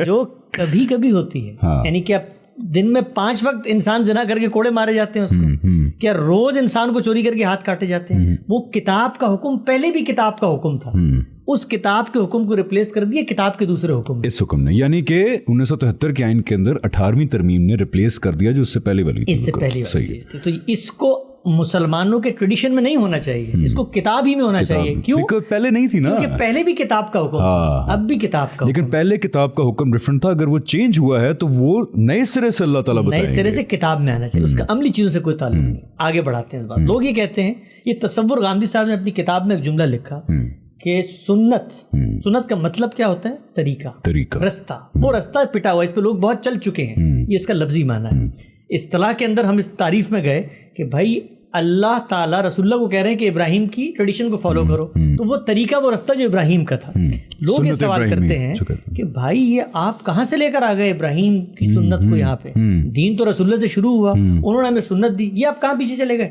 جو کبھی کبھی ہوتی ہے. یعنی کہ دن میں 5 وقت انسان زنا کر کے کوڑے مارے جاتے ہیں اس کو، کیا روز انسان کو چوری کر کے ہاتھ کاٹے جاتے ہیں. وہ کتاب کا حکم پہلے بھی کتاب کا حکم تھا، اس کتاب کے حکم کو ریپلیس کر دیا کتاب کے دوسرے حکم، اس حکم نے. یعنی کہ 1973 کے آئین کے اندر 18ویں ترمیم نے ریپلیس کر دیا جو اس سے پہلے والی چیز تھی. تو اس کو مسلمانوں کے ٹریڈیشن میں نہیں ہونا چاہیے، اس کو کتاب ہی میں ہونا چاہیے. کیوں؟ پہلے نہیں تھی نا، کیونکہ پہلے بھی کتاب کا حکم تھا، اب بھی کتاب کا، لیکن پہلے کتاب کا حکم ڈفرنٹ تھا. اگر وہ چینج ہوا ہے تو وہ نئے سرے سے اللہ تعالیٰ نئے سرے سے کتاب میں آنا چاہیے، اس کا عملی چیزوں سے کوئی تعلق نہیں. آگے بڑھاتے ہیں اس بات. لوگ یہ کہتے ہیں، یہ تصور گاندھی صاحب نے اپنی کتاب میں ایک جملہ لکھا کہ سنت کا مطلب کیا ہوتا ہے؟ طریقہ، رستہ. وہ رستہ پٹا ہوا، اس پہ لوگ بہت چل چکے ہیں، یہ اس کا لفظی معنی ہے. اصطلاح کے اندر ہم اس تعریف میں گئے کہ بھائی اللہ تعالیٰ رسول اللہ کو کہہ رہے ہیں کہ ابراہیم کی ٹریڈیشن کو فالو کرو، تو وہ طریقہ، وہ رستہ جو ابراہیم کا تھا. لوگ یہ سوال کرتے ہیں کہ بھائی یہ آپ کہاں سے لے کر آ گئے ابراہیم کی سنت کو یہاں پہ؟ دین تو رسول اللہ سے شروع ہوا، انہوں نے ہمیں سنت دی، یہ آپ کہاں پیچھے چلے گئے؟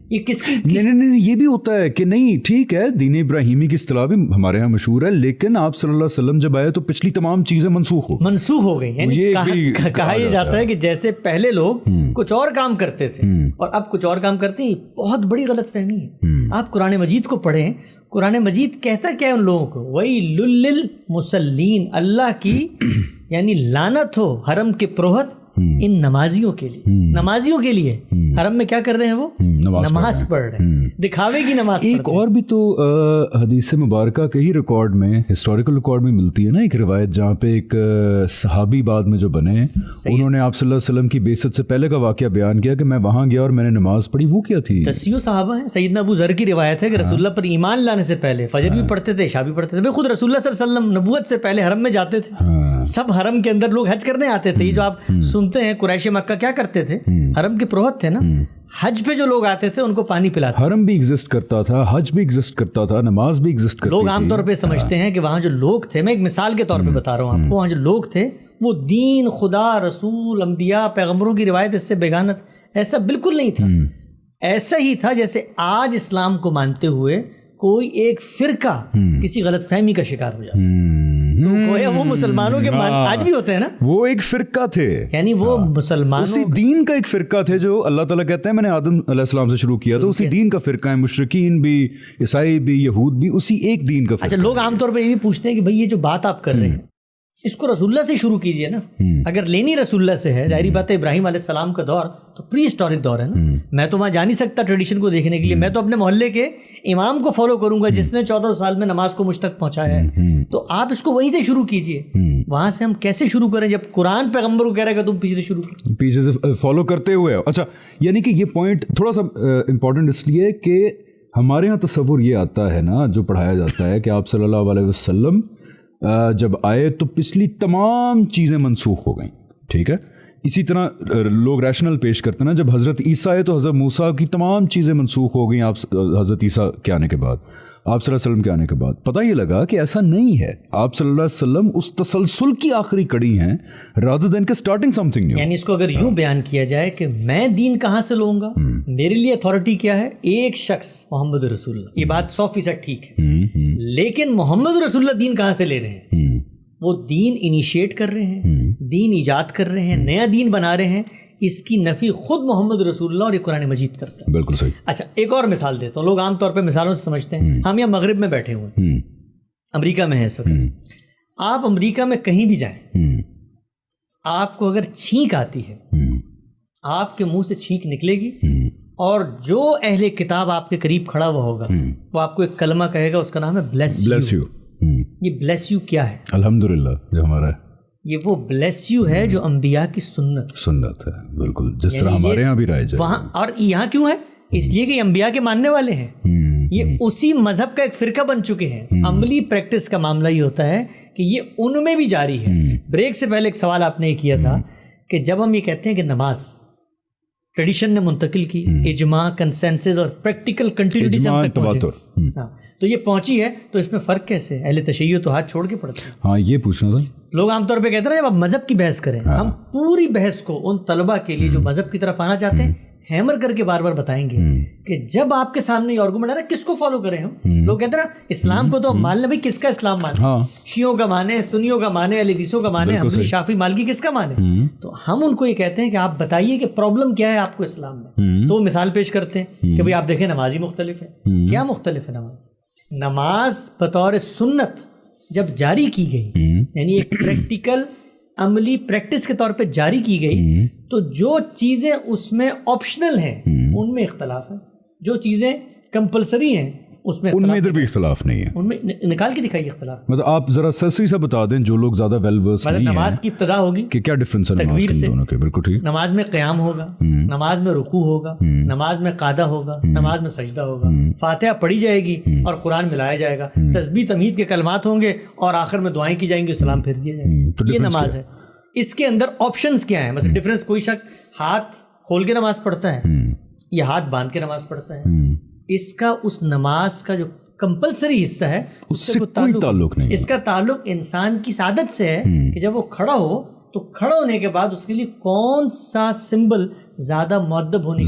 یہ کس کی؟ نہیں، یہ بھی ہوتا ہے کہ نہیں ٹھیک ہے، دین ابراہیمی کی اصطلاح بھی ہمارے یہاں مشہور ہے، لیکن آپ صلی اللہ علیہ وسلم جب آئے تو پچھلی تمام چیزیں منسوخ ہو گئی. یعنی کہا یہ جاتا ہے کہ جیسے پہلے لوگ کچھ اور کام کرتے تھے اور اب کچھ اور کام کرتے ہیں، بہت بڑی غلط فہمی ہے. آپ قرآن مجید کو پڑھیں، قرآن مجید کہتا کیا ہے ان لوگوں کو؟ وَيْلٌ لِّلْمُصَلِّينَ، اللہ کی یعنی لعنت ہو حرم کے پروہت ان نمازیوں کے لیے. نمازیوں کے لیے حرم میں کیا کر رہے ہیں؟ وہ نماز پڑھ رہے ہیں، دکھاوے کی نماز. ایک اور بھی تو حدیث مبارکہ کے ہی ریکارڈ میں، ہسٹوریکل ریکارڈ میں ملتی ہے نا ایک روایت جہاں پہ ایک صحابی بعد میں جو بنے، انہوں نے آپ صلی اللہ علیہ وسلم کی بعثت سے پہلے کا واقعہ بیان کیا کہ میں وہاں گیا اور میں نے نماز پڑھی. وہ کیا تھی؟ 10 صحابہ ہیں. سیدنا ابو ذر کی روایت ہے کہ رسول اللہ پر ایمان لانے سے پہلے فجر بھی پڑھتے تھے، عشاء بھی پڑھتے تھے. خود رسول اللہ صلی اللہ علیہ وسلم نبوت سے پہلے حرم میں جاتے تھے، سب حرم کے اندر لوگ حج کرنے آتے تھے. یہ جو آپ سنتے ہیں قریش مکہ کیا کرتے تھے؟ حرم کے پروہت تھے نا، حج پہ جو لوگ آتے تھے ان کو پانی پلاتے. حرم بھی ایگزسٹ کرتا تھا، حج بھی ایگزسٹ کرتا تھا، نماز بھی ایگزسٹ کرتی تھی. لوگ عام طور پہ سمجھتے ہیں کہ وہاں جو لوگ تھے، میں ایک مثال کے طور پہ بتا رہا ہوں آپ کو، وہاں جو لوگ تھے وہ دین، خدا، رسول، انبیاء، پیغمبروں کی روایت اس سے بیگانت. ایسا بالکل نہیں تھا. ایسا ہی تھا جیسے آج اسلام کو مانتے ہوئے کوئی ایک فرقہ کسی غلط فہمی کا شکار ہو جاتا تو گویا وہ مسلمانوں کے آج بھی ہوتے ہیں نا، وہ ایک فرقہ تھے، یعنی وہ مسلمانوں اسی دین کا ایک فرقہ تھے جو اللہ تعالیٰ کہتے ہیں میں نے آدم علیہ السلام سے شروع کیا، تو اسی دین کا فرقہ ہے. مشرکین بھی، عیسائی بھی، یہود بھی، اسی ایک دین کا فرقہ. اچھا، لوگ عام طور پہ یہ بھی پوچھتے ہیں کہ بھئی یہ جو بات آپ کر رہے ہیں اس کو رسول اللہ سے شروع کیجئے نا. اگر لینی رسول اللہ سے ہے, ظاہری بات ہے ابراہیم علیہ السلام کا دور تو پری ہسٹورک دور ہے نا. میں تو وہاں جا نہیں سکتا ٹریڈیشن کو دیکھنے کے لیے, میں تو اپنے محلے کے امام کو فالو کروں گا جس نے 14 سال میں نماز کو مجھ تک پہنچایا ہے. تو آپ اس کو وہیں سے شروع کیجئے. وہاں سے ہم کیسے شروع کریں جب قرآن پیغمبر کو کہہ رہا ہے کہ تم پیچھے سے شروع کرو, پیچھے سے فالو کرتے ہوئے. اچھا, یعنی کہ یہ پوائنٹ تھوڑا سا امپورٹنٹ اس لیے کہ ہمارے ہاں تصور یہ آتا ہے نا, جو پڑھایا جاتا ہے کہ آپ صلی اللہ علیہ وسلم جب آئے تو پچھلی تمام چیزیں منسوخ ہو گئیں. ٹھیک ہے, اسی طرح لوگ ریشنل پیش کرتے ہیں نا, جب حضرت عیسیٰ آئے تو حضرت موسیٰ کی تمام چیزیں منسوخ ہو گئیں آپ حضرت عیسیٰ کے آنے کے بعد, آپ صلی اللہ علیہ وسلم کے آنے کے بعد. پتہ یہ لگا کہ ایسا نہیں ہے. آپ صلی اللہ علیہ وسلم اس تسلسل کی آخری کڑی ہیں rather than کہ starting something new. یعنی اس کو اگر یوں بیان کیا جائے کہ میں دین کہاں سے لوں گا, میرے لیے اتھارٹی کیا ہے, ایک شخص محمد رسول اللہ. یہ بات 100% ٹھیک ہے, لیکن محمد رسول اللہ دین کہاں سے لے رہے ہیں؟ وہ دین انیشیٹ کر رہے ہیں, دین ایجاد کر رہے ہیں, نیا دین بنا رہے ہیں. اس کی نفی خود محمد رسول اللہ اور یہ قرآن مجید کرتا ہے. بالکل صحیح. اچھا, ایک اور مثال دیتا ہوں. لوگ عام طور پہ مثالوں سے سمجھتے ہیں. ہم یہاں مغرب میں بیٹھے ہوئے ہیں, امریکہ میں ہیں اس وقت. آپ امریکہ میں کہیں بھی جائیں, آپ کو اگر چھینک آتی ہے, آپ کے منہ سے چھینک نکلے گی, اور جو اہل کتاب آپ کے قریب کھڑا ہوا ہوگا وہ آپ کو ایک کلمہ کہے گا, اس کا نام ہے بلیس یو. یہ بلیس یو کیا ہے؟ الحمدللہ جو ہمارا ہے, یہ وہ بلیس یو ہے جو انبیاء کی سنت ہے. بالکل جس طرح ہمارے یہاں بھی رائج ہے وہاں. اور یہاں کیوں ہے؟ اس لیے کہ یہ انبیاء کے ماننے والے ہیں. یہ اسی مذہب کا ایک فرقہ بن چکے ہیں. عملی پریکٹس کا معاملہ یہ ہوتا ہے کہ یہ ان میں بھی جاری ہے. بریک سے پہلے ایک سوال آپ نے یہ کیا تھا کہ جب ہم یہ کہتے ہیں کہ نماز ٹریڈیشن نے منتقل کی, اجماع, کنسنسس اور پریکٹیکل کنٹینیوٹی سے ہم تک پہنچے, ہاں تو یہ پہنچی ہے, تو اس میں فرق کیسے؟ اہل تشیع تو ہاتھ چھوڑ کے پڑتے ہیں. ہاں یہ پوچھنا تھا. لوگ عام طور پہ کہتے ہیں جب آپ مذہب کی بحث کریں, ہم پوری بحث کو ان طلبہ کے لیے جو مذہب کی طرف آنا چاہتے ہیں ہیمر کر کے بار بار بتائیں گے کہ جب آپ کے سامنے یہ آرگومنٹ ہے نا, کس کو فالو کریں ہم. لوگ کہتے ہیں نا اسلام کو تو ہم مان لیں, بھائی کس کا اسلام مانے؟ شیعوں کا مانے, سنیوں کا مانے, اہل حدیثوں کا مانے, حنبلی, شافعی, مالکی, کس کا مانے؟ تو ہم ان کو یہ کہتے ہیں کہ آپ بتائیے کہ پرابلم کیا ہے آپ کو اسلام میں. تو وہ مثال پیش کرتے ہیں کہ بھئی آپ دیکھیں نماز ہی مختلف ہے. کیا مختلف ہے نماز؟ نماز بطور سنت جب جاری کی گئی, یعنی ایک پریکٹیکل عملی پریکٹس کے طور پہ جاری کی گئی, تو جو چیزیں اس میں آپشنل ہیں ان میں اختلاف ہے, جو چیزیں کمپلسری ہیں اس میں ان میں ادھر بھی اختلاف نہیں ہے. ان میں نکال کے دکھائیے اختلاف. مطلب آپ ذرا سرسری سا بتا دیں جو لوگ زیادہ ویل ورس نہیں ہیں, نماز کی ابتدا ہوگی کہ کیا ڈفرنس ہے تکبیر سے. بالکل ٹھیک. نماز میں قیام ہوگا, نماز میں رکوع ہوگا, نماز میں قعدہ ہوگا, نماز میں سجدہ ہوگا, فاتحہ پڑھی جائے گی اور قرآن ملایا جائے گا, تسبیح تمہید کے کلمات ہوں گے اور آخر میں دعائیں کی جائیں گی, سلام پھیر دیا جائے گا. یہ نماز ہے. اس کے اندر آپشنز کیا ہیں؟ مثلا ڈفرنس, کوئی شخص ہاتھ کھول کے نماز پڑھتا ہے یا ہاتھ باندھ کے نماز پڑھتا ہے, اس کا اس نماز کا جو کمپلسری حصہ ہے اس سے کوئی تعلق نہیں. اس کا تعلق انسان کی سعادت سے ہے کہ جب وہ کھڑا ہو تو کھڑا ہونے کے بعد اس کے لیے کون سا سمبل زیادہ مؤدب ہونے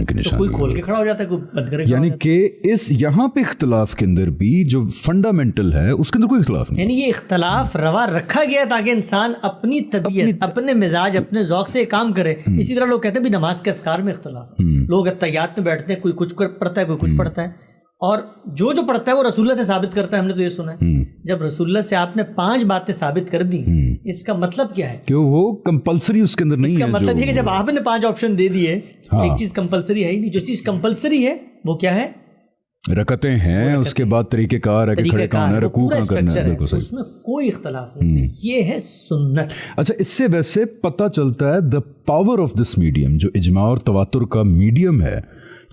کی نشان. کوئی کھول کے کھڑا ہو جاتا ہے, کوئی بند کر کے. یعنی کہ اس یہاں پہ اختلاف کے اندر بھی جو فنڈامنٹل ہے اس کے اندر کوئی اختلاف نہیں. یعنی یہ اختلاف روا رکھا گیا تاکہ انسان اپنی طبیعت, اپنے مزاج, اپنے ذوق سے کام کرے. اسی طرح لوگ کہتے ہیں بھی نماز کے اذکار میں اختلاف ہے. لوگ اتحیات میں بیٹھتے ہیں, کوئی کچھ پڑھتا ہے, کوئی کچھ پڑھتا ہے, اور جو پڑھتا ہے وہ رسول اللہ سے ثابت کرتا ہے. ہم نے تو یہ سنا ہے جب رسول اللہ سے آپ نے 5 باتیں ثابت کر دی, اس کا مطلب کیا ہے؟ کہ وہ کمپلسری اس کے اندر نہیں ہے. اس کا مطلب یہ کہ جب آپ نے 5 آپشن دے دیے, ایک چیز کمپلسری ہے ہی نہیں. جو چیز کمپلسری ہے وہ کیا ہے؟ رکعتیں ہیں, اس کے بعد طریقہ کار ہے کہ کھڑے کہاں ہے, رکوع کہاں کرنا ہے. بالکل صحیح. اس میں کوئی اختلاف نہیں. یہ ہے سنت. اچھا, اس سے ویسے پتہ چلتا ہے the power of this medium, جو اجماع اور تواتر کا میڈیم ہے,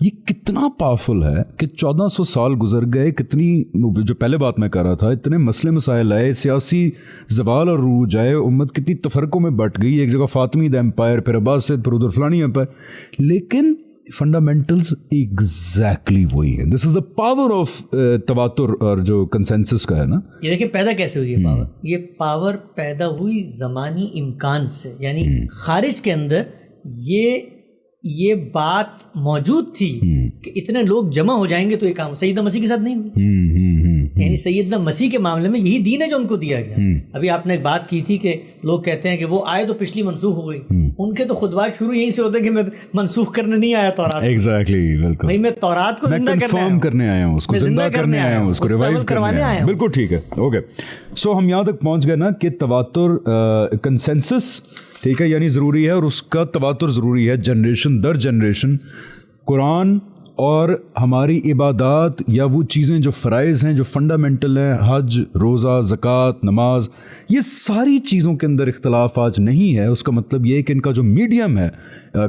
یہ کتنا پاورفل ہے کہ 1400 سال گزر گئے. کتنی, جو پہلے بات میں کر رہا تھا, اتنے مسئلے مسائل آئے, سیاسی زوال اور عروج آئے, امت کتنی تفرقوں میں بٹ گئی. ایک جگہ فاطمید ایمپائر, پھر عباسد, پھر ادھر فلانی ایمپائر, لیکن فنڈامنٹلز ایگزیکٹلی وہی ہیں. دس از دا پاور آف تواتر اور جو کنسنسس کا ہے نا. یہ دیکھیں پیدا کیسے ہوئی یہ پاور. یہ پاور پیدا ہوئی زمانی امکان سے, یعنی خارج کے اندر یہ بات موجود تھی کہ اتنے لوگ جمع ہو جائیں گے تو یہ کام سیدہ مسیح کے ساتھ نہیں ہوئی. یعنی سیدنا مسیح کے معاملے میں یہی دین ہے جو ان کو دیا گیا. ابھی آپ نے ایک بات کی تھی کہ لوگ کہتے ہیں کہ وہ آئے تو پچھلی منسوخ ہو گئی. ان کے تو خطبات شروع یہیں سے ہوتے ہیں کہ میں منسوخ کرنے نہیں آیا تورات. ایگزیکٹلی, بالکل بھائی میں تورات کو زندہ کرنے آیا ہوں, اس کو زندہ کرنے آیا ہوں, اس کو ریوائیو کرنے آیا ہوں. بالکل ٹھیک ہے, اوکے. سو ہم یہاں تک پہنچ گئے نا کہ تواتر کنسنسس, ٹھیک ہے, یعنی ضروری ہے, اور اس کا تواتر ضروری ہے جنریشن در جنریشن. قرآن اور ہماری عبادات یا وہ چیزیں جو فرائض ہیں, جو فنڈامنٹل ہیں, حج, روزہ, زکوٰۃ, نماز, یہ ساری چیزوں کے اندر اختلاف آج نہیں ہے. اس کا مطلب یہ ہے کہ ان کا جو میڈیم ہے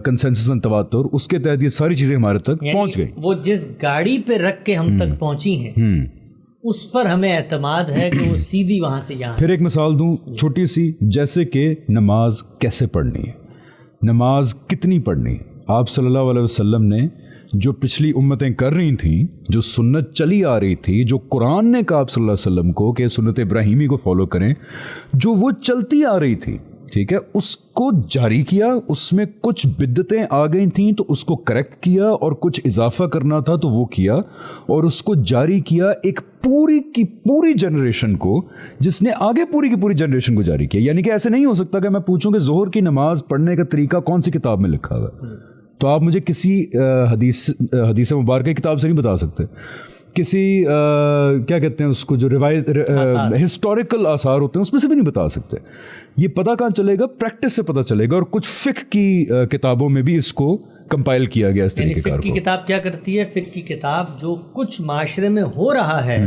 کنسنسس اینڈ تواتر, اس کے تحت یہ ساری چیزیں ہمارے تک پہنچ گئی. وہ جس گاڑی پہ رکھ کے ہم تک پہنچی ہیں اس پر ہمیں اعتماد ہے کہ وہ سیدھی وہاں سے یہاں. پھر ایک مثال دوں چھوٹی سی, جیسے کہ نماز کیسے پڑھنی ہے, نماز کتنی پڑھنی ہے. آپ صلی اللہ علیہ وسلم نے جو پچھلی امتیں کر رہی تھیں, جو سنت چلی آ رہی تھی, جو قرآن نے کہا آپ صلی اللہ علیہ وسلم کو کہ سنت ابراہیمی کو فالو کریں, جو وہ چلتی آ رہی تھی, ٹھیک ہے, اس کو جاری کیا. اس میں کچھ بدعتیں آ گئی تھیں تو اس کو کریکٹ کیا, اور کچھ اضافہ کرنا تھا تو وہ کیا, اور اس کو جاری کیا ایک پوری کی پوری جنریشن کو, جس نے آگے پوری کی پوری جنریشن کو جاری کیا. یعنی کہ ایسے نہیں ہو سکتا کہ میں پوچھوں کہ ظہر کی نماز پڑھنے کا طریقہ کون سی کتاب میں لکھا ہوا ہے, تو آپ مجھے کسی حدیث مبارکہ کی کتاب سے نہیں بتا سکتے. کسی کیا کہتے ہیں اس کو, جو روایت ہسٹوریکل آثار ہوتے ہیں اس میں سے بھی نہیں بتا سکتے. یہ پتہ کہاں چلے گا؟ پریکٹس سے پتہ چلے گا. اور کچھ فقہ کی کتابوں میں بھی اس کو کمپائل کیا گیا اس طریقے کا. فقہ کی کتاب کیا کرتی ہے؟ فقہ کی کتاب جو کچھ معاشرے میں ہو رہا ہے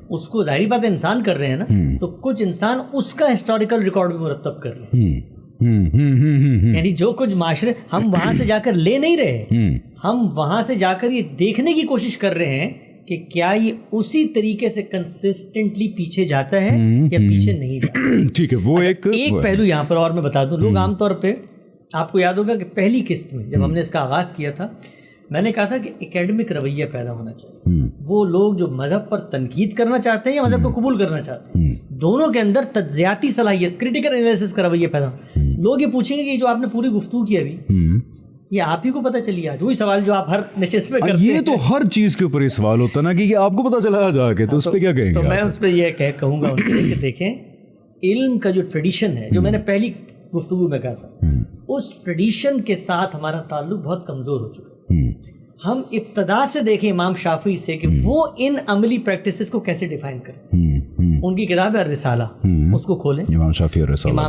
اس کو, ظاہری بات ہے انسان کر رہے ہیں نا, تو کچھ انسان اس کا ہسٹوریکل ریکارڈ بھی مرتب کر رہے ہیں. یعنی جو کچھ معاشرے, ہم وہاں سے جا کر لے نہیں رہے, ہم وہاں سے جا کر یہ دیکھنے کی کوشش کر رہے ہیں کہ کیا یہ اسی طریقے سے کنسسٹنٹلی پیچھے جاتا ہے یا پیچھے نہیں جاتا. ٹھیک ہے, وہ ایک پہلو یہاں پر اور میں بتا دوں. لوگ عام طور پہ, آپ کو یاد ہوگا کہ پہلی قسط میں جب ہم نے اس کا آغاز کیا تھا, میں نے کہا تھا کہ اکیڈمک رویہ پیدا ہونا چاہیے. وہ لوگ جو مذہب پر تنقید کرنا چاہتے ہیں یا مذہب کو قبول کرنا چاہتے ہیں, دونوں کے اندر تجزیاتی صلاحیت, کریٹیکل انالیسس کا رویہ پیدا. لوگ یہ پوچھیں گے کہ جو آپ نے پوری گفتگو کی ابھی, یہ آپ ہی کو پتہ چلی آج, وہی سوال جو آپ ہر نشست میں کرتے ہیں. یہ تو ہر چیز کے اوپر یہ سوال ہوتا نا کہ یہ آپ کو پتہ چلا جا کے, تو اس پہ کیا کہیں گے؟ تو میں اس پہ یہ کہوں گا ان سے کہ دیکھیں, علم کا جو ٹریڈیشن ہے, جو میں نے پہلی گفتگو میں کہا تھا, اس ٹریڈیشن کے ساتھ ہمارا تعلق بہت کمزور ہو چکا ہے. ہم ابتدا سے دیکھیں امام شافعی سے کہ وہ ان عملی پریکٹسز کو کیسے ڈیفائن کریں. ان کی کتاب ہے الرسالہ, اس کو کھولیں, امام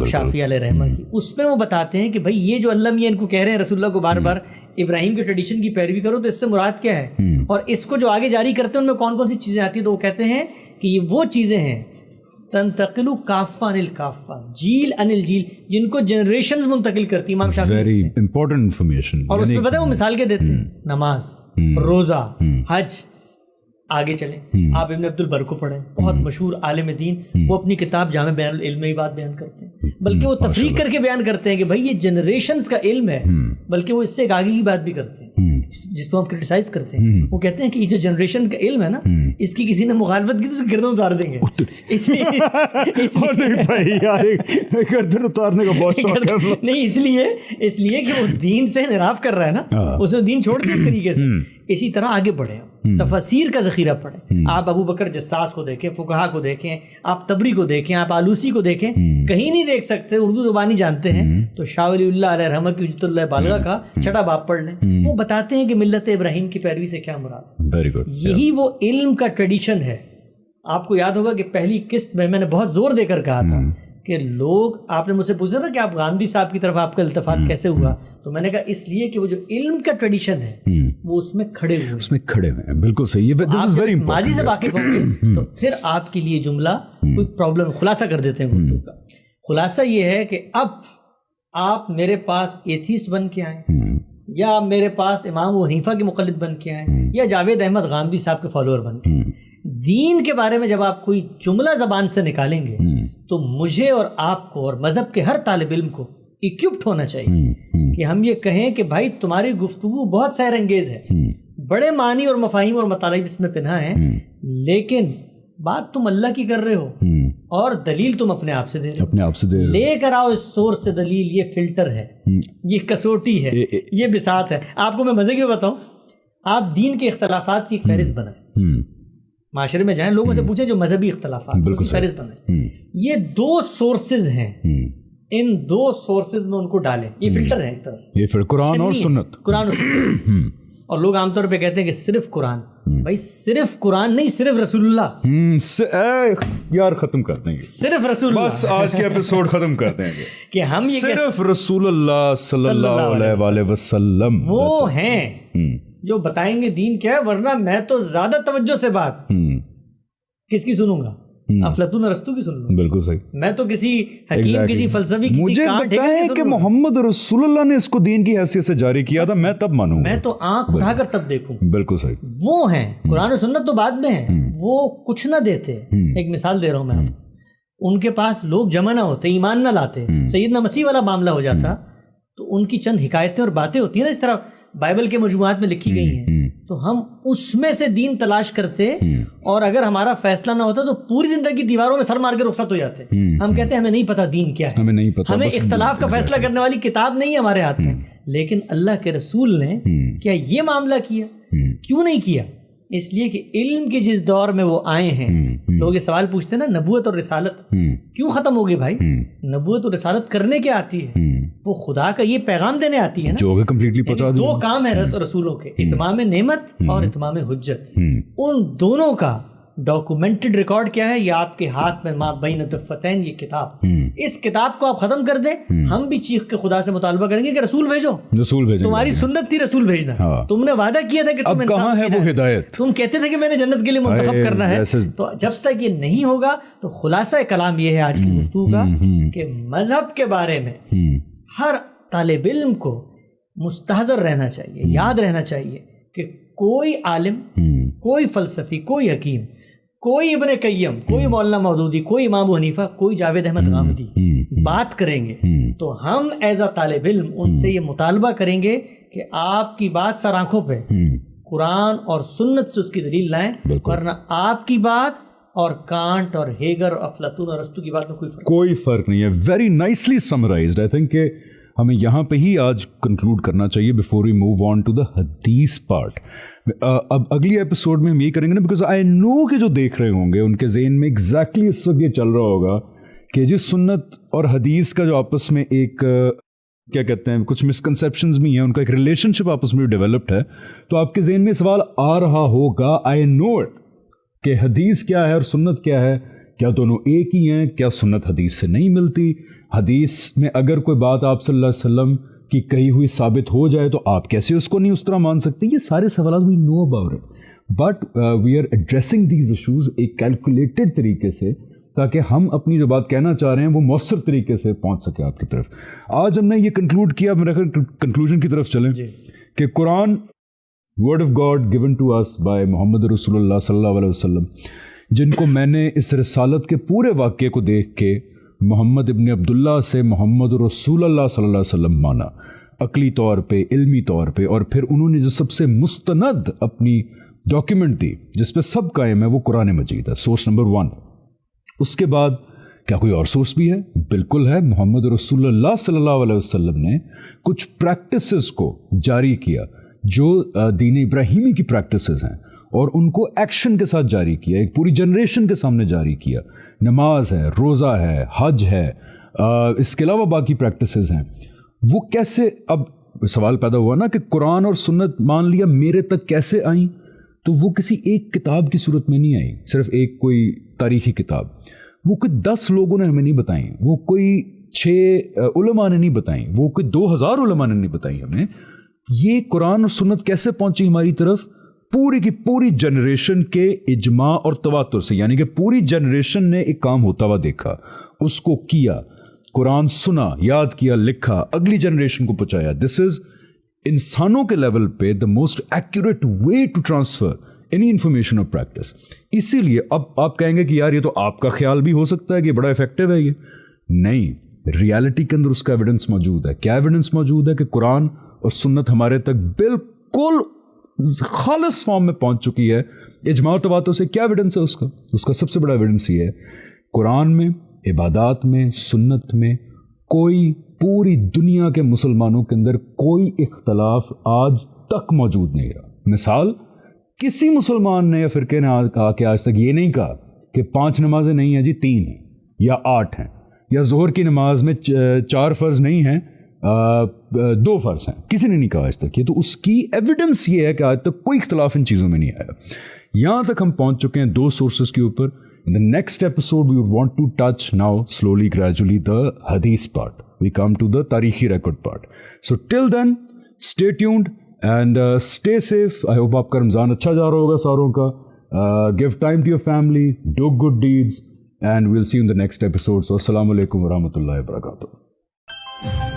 شافعی علیہ رحمہ کی. اس میں وہ بتاتے ہیں کہ بھائی یہ جو اللہ میاں ان کو کہہ رہے ہیں رسول اللہ کو بار بار ابراہیم کے ٹریڈیشن کی پیروی کرو, تو اس سے مراد کیا ہے, اور اس کو جو آگے جاری کرتے ہیں ان میں کون کون سی چیزیں آتی ہیں. تو وہ کہتے ہیں کہ یہ وہ چیزیں ہیں تنتقل کافہ عن الکافہ, جیل عن الجیل, جن کو جنریشنز منتقل کرتی امام شافعی. Very important information. اور اس میں پتہ ہے وہ مثال کے دیتے ہیں, نماز, روزہ, حج. آگے چلیں, آپ ابن عبد البر کو پڑھیں, بہت مشہور عالم دین. وہ اپنی کتاب جامع بیان العلم میں بات بیان کرتے ہیں, بلکہ وہ تفریق کر کے بیان کرتے ہیں کہ بھائی یہ جنریشنز کا علم ہے, بلکہ وہ اس سے ایک آگے کی بات بھی کرتے ہیں جس کو ہم کرٹیسائز کرتے ہیں. وہ کہتے ہیں کہ یہ جو جنریشن کا علم ہے نا, اس کی کسی نے مخالفت کی تو اس کو گردن اتار دیں گے. گردن اتارنے کا بہت شوق ہے. نہیں, اس لیے کہ وہ دین سے انحراف کر رہا ہے نا, اس نے دین چھوڑ دیا ایک طریقے سے. اسی طرح آگے بڑھیں, تفاسیر کا ذخیرہ پڑھیں. آپ ابو بکر جساس کو دیکھیں, فقہا کو دیکھیں, آپ تبری کو دیکھیں, آپ آلوسی کو دیکھیں, کہیں نہیں دیکھ سکتے, اردو زبانی جانتے ہیں تو شاہ ولی اللہ علیہ رحمہ کی حجت اللہ بالغہ کا چھٹا باب پڑھ لیں. وہ بتاتے ہیں کہ ملت ابراہیم کی پیروی سے کیا مراد. Very good. یہی وہ علم کا ٹریڈیشن ہے. آپ کو یاد ہوگا کہ پہلی قسط میں نے بہت زور دے کر کہا تھا کہ لوگ, آپ نے مجھ سے پوچھا نا کہ آپ گاندھی صاحب کی طرف آپ کا التفات کیسے ہوا, تو میں نے کہا اس لیے کہ وہ جو علم کا ٹریڈیشن ہے وہ اس میں کھڑے ہوئے ہیں. بالکل صحیح. ماضی سے واقف ہوں گے تو پھر آپ کے لیے جملہ کوئی پرابلم. خلاصہ کر دیتے ہیں گفتگو کا. خلاصہ یہ ہے کہ اب آپ میرے پاس ایتھیسٹ بن کے آئیں, یا میرے پاس امام ابو حنیفہ کے مقلد بن کے آئیں, یا جاوید احمد غامدی صاحب کے فالوور بن کے, دین کے بارے میں جب آپ کوئی جملہ زبان سے نکالیں گے تو مجھے اور آپ کو اور مذہب کے ہر طالب علم کو اکوپڈ ہونا چاہیے کہ ہم یہ کہیں کہ بھائی تمہاری گفتگو بہت سیر انگیز ہے, بڑے معنی اور مفاہیم اور مطالب اس میں پنہا ہیں, لیکن بات تم اللہ کی کر رہے ہو اور دلیل تم اپنے آپ سے دے رہے ہو. لے کر آؤ اس سورس سے دلیل. یہ فلٹر ہے, یہ کسوٹی ہے, یہ بساط ہے. آپ کو میں مزے کی بتاؤں, آپ دین کے اختلافات کی ایک فہرست بنائیں, معاشرے میں جائیں, لوگوں سے پوچھیں جو مذہبی اختلافات اس کی فہرست بنائیں. یہ 2 سورسز ہیں, ان 2 سورسز میں ان کو ڈالیں. یہ فلٹر ہے ایک طرح سے, یہ پھر قرآن اور سنت. قرآن اور سنت. اور لوگ عام طور پہ کہتے ہیں کہ صرف قرآن. بھائی صرف قرآن نہیں, صرف رسول اللہ. یار ختم کرتے ہیں, صرف رسول اللہ. بس آج کے ایپیسوڈ ختم کرتے ہیں کہ ہم یہ صرف رسول اللہ صلی اللہ علیہ وآلہ وسلم وہ ہیں جو بتائیں گے دین کیا ہے. ورنہ میں تو زیادہ توجہ سے بات کس کی سنوں گا؟ افلاطون ارسطو کی سن لوں. بالکل صحیح. میں تو کسی حکیم, کسی فلسفی, مجھے لگتا ہے کہ محمد رسول اللہ نے اس کو دین کی حیثیت سے جاری کیا تھا, میں تب مانوں, میں تو آنکھ اٹھا کر تب دیکھوں. بالکل صحیح. وہ ہیں قرآن و سنت تو بعد میں ہیں, وہ کچھ نہ دیتے. ایک مثال دے رہا ہوں میں, ان کے پاس لوگ جمع نہ ہوتے, ایمان نہ لاتے, سیدنا مسیح والا معاملہ ہو جاتا تو ان کی چند حکایتیں اور باتیں ہوتی ہیں نا, اس طرح بائبل کے مجموعات میں لکھی گئی ہیں, تو ہم اس میں سے دین تلاش کرتے, اور اگر ہمارا فیصلہ نہ ہوتا تو پوری زندگی دیواروں میں سر مار کے رخصت ہو جاتے. ہم کہتے ہیں ہمیں نہیں پتا دین کیا ہے, ہمیں اختلاف کا فیصلہ کرنے والی کتاب نہیں ہے ہمارے ہاتھ میں. لیکن اللہ کے رسول نے کیا یہ معاملہ کیا؟ کیوں نہیں کیا؟ اس لیے کہ علم کے جس دور میں وہ آئے ہیں, لوگ یہ سوال پوچھتے ہیں نا, نبوت اور رسالت کیوں ختم ہوگی بھائی؟ نبوت اور رسالت کرنے کیا آتی ہے؟ وہ خدا کا یہ پیغام دینے آتی ہے نا, جو کمپلیٹلی پہنچا دیا. 2 کام ہیں رسولوں کے, اتمام نعمت اور اتمام حجت. ان دونوں کا ڈاکومنٹڈ ریکارڈ کیا ہے؟ یہ آپ کے ہاتھ میں ما بین الدفتین, یہ کتاب. اس کتاب کو آپ ختم کر دیں, ہم بھی چیخ کے خدا سے مطالبہ کریں گے کہ رسول بھیجو. تمہاری سنت تھی رسول بھیجنا, تم نے وعدہ کیا تھا کہ تم کہاں ہے وہ ہدایت, تم کہتے تھے کہ میں نے جنت کے لیے منتخب کرنا ہے. تو جب تک یہ نہیں ہوگا تو خلاصہ کلام یہ ہے آج کی گفتگو کا کہ مذہب کے بارے میں ہر طالب علم کو مستحضر رہنا چاہیے, یاد رہنا چاہیے کہ کوئی عالم, کوئی فلسفی, کوئی حکیم, کوئی ابن قیم, کوئی مولانا مودودی, کوئی امام ابو حنیفہ, کوئی جاوید احمد غامدی بات کریں گے تو ہم ایز اے طالب علم ان سے یہ مطالبہ کریں گے کہ آپ کی بات سر آنکھوں پہ قرآن اور سنت سے اس کی دلیل لائیں, ورنہ آپ کی بات اور کانٹ اور ہیگر اور افلاطون اور ارسطو کی بات میں کوئی فرق نہیں ہے. Very nicely summarised. I think کہ ہمیں یہاں پہ ہی آج کنکلوڈ کرنا چاہیے before we move on to the حدیث پارٹ. اب اگلی ایپیسوڈ میں ہم یہ کریں گے نا, بیکاز آئی نو کہ جو دیکھ رہے ہوں گے ان کے ذہن میں ایگزیکٹلی اس وقت یہ چل رہا ہوگا کہ جی سنت اور حدیث کا جو آپس میں ایک کیا کہتے ہیں, کچھ مسکنسیپشنز بھی ہیں, ان کا ایک ریلیشن شپ آپس میں ڈیولپڈ ہے. تو آپ کے ذہن میں سوال آ رہا ہوگا, آئی نو اٹ, کہ حدیث کیا ہے اور سنت کیا ہے, کیا دونوں ایک ہی ہیں, کیا سنت حدیث سے نہیں ملتی, حدیث میں اگر کوئی بات آپ صلی اللہ علیہ وسلم کی کہی ہوئی ثابت ہو جائے تو آپ کیسے اس کو نہیں اس طرح مان سکتے. یہ سارے سوالات we know about it, but we are addressing these issues ایک کیلکولیٹڈ طریقے سے, تاکہ ہم اپنی جو بات کہنا چاہ رہے ہیں وہ مؤثر طریقے سے پہنچ سکے آپ کی طرف. آج ہم نے یہ کنکلوڈ کیا, میرا کنکلوژن کی طرف چلیں کہ Quran word of God given to us by Muhammad رسول اللہ صلی اللہ علیہ وسلم, جن کو میں نے اس رسالت کے پورے واقعے کو دیکھ کے محمد ابن عبداللہ سے محمد رسول اللہ صلی اللہ علیہ وسلم مانا, عقلی طور پہ, علمی طور پہ, اور پھر انہوں نے جو سب سے مستند اپنی ڈاکیومنٹ دی جس پہ سب قائم ہے وہ قرآن مجید ہے, سورس نمبر 1. اس کے بعد کیا کوئی اور سورس بھی ہے؟ بالکل ہے. محمد رسول اللہ صلی اللہ علیہ وسلم نے کچھ پریکٹسز کو جاری کیا جو دین ابراہیمی کی پریکٹسز ہیں, اور ان کو ایکشن کے ساتھ جاری کیا, ایک پوری جنریشن کے سامنے جاری کیا. نماز ہے, روزہ ہے, حج ہے, اس کے علاوہ باقی پریکٹسز ہیں. وہ کیسے, اب سوال پیدا ہوا نا کہ قرآن اور سنت مان لیا, میرے تک کیسے آئیں؟ تو وہ کسی ایک کتاب کی صورت میں نہیں آئی, صرف ایک کوئی تاریخی کتاب, وہ کوئی 10 لوگوں نے ہمیں نہیں بتائیں, وہ کوئی 6 علماء نے نہیں بتائیں, وہ کوئی 2000 علماء نے نہیں بتائیں ہمیں. یہ قرآن اور سنت کیسے پہنچی ہماری طرف؟ پوری کی پوری جنریشن کے اجماع اور تواتر سے, یعنی کہ پوری جنریشن نے ایک کام ہوتا ہوا دیکھا, اس کو کیا, قرآن سنا, یاد کیا, لکھا, اگلی جنریشن کو پہنچایا. دس از انسانوں کے لیول پہ the most accurate way to transfer any information اور پریکٹس. اسی لیے اب آپ کہیں گے کہ یار یہ تو آپ کا خیال بھی ہو سکتا ہے کہ بڑا افیکٹو ہے, یہ نہیں, ریالٹی کے اندر اس کا ایویڈنس موجود ہے. کیا ایویڈنس موجود ہے؟ کہ قرآن اور سنت ہمارے تک بالکل خالص فارم میں پہنچ چکی ہے, اجماع و تواتر سے. کیا ایویڈنس ہے اس کا سب سے بڑا ایویڈنس یہ ہے, قرآن میں, عبادات میں, سنت میں کوئی پوری دنیا کے مسلمانوں کے اندر کوئی اختلاف آج تک موجود نہیں رہا. مثال کسی مسلمان نے یا فرقے نے کہا کہ آج تک یہ نہیں کہا کہ 5 نمازیں نہیں ہیں جی 3 ہیں یا 8 ہیں, یا ظہر کی نماز میں 4 فرض نہیں ہیں 2 فرض ہیں, کسی نے نہیں کہا آج تک یہ. تو اس کی ایویڈنس یہ ہے کہ آج تک کوئی اختلاف ان چیزوں میں نہیں آیا. یہاں تک ہم پہنچ چکے ہیں 2 سورسز کے اوپر. In the next episode, we would want to touch now, slowly, gradually, the hadith part. We come to the tarihi record part. So till then, stay tuned and stay safe. I hope آپ کا رمضان اچھا جا رہا ہوگا ساروں کا. Give time to your family, do good deeds, and we'll see you in the next episode. So, assalamu alaikum wa rahmatullahi wa barakatuh.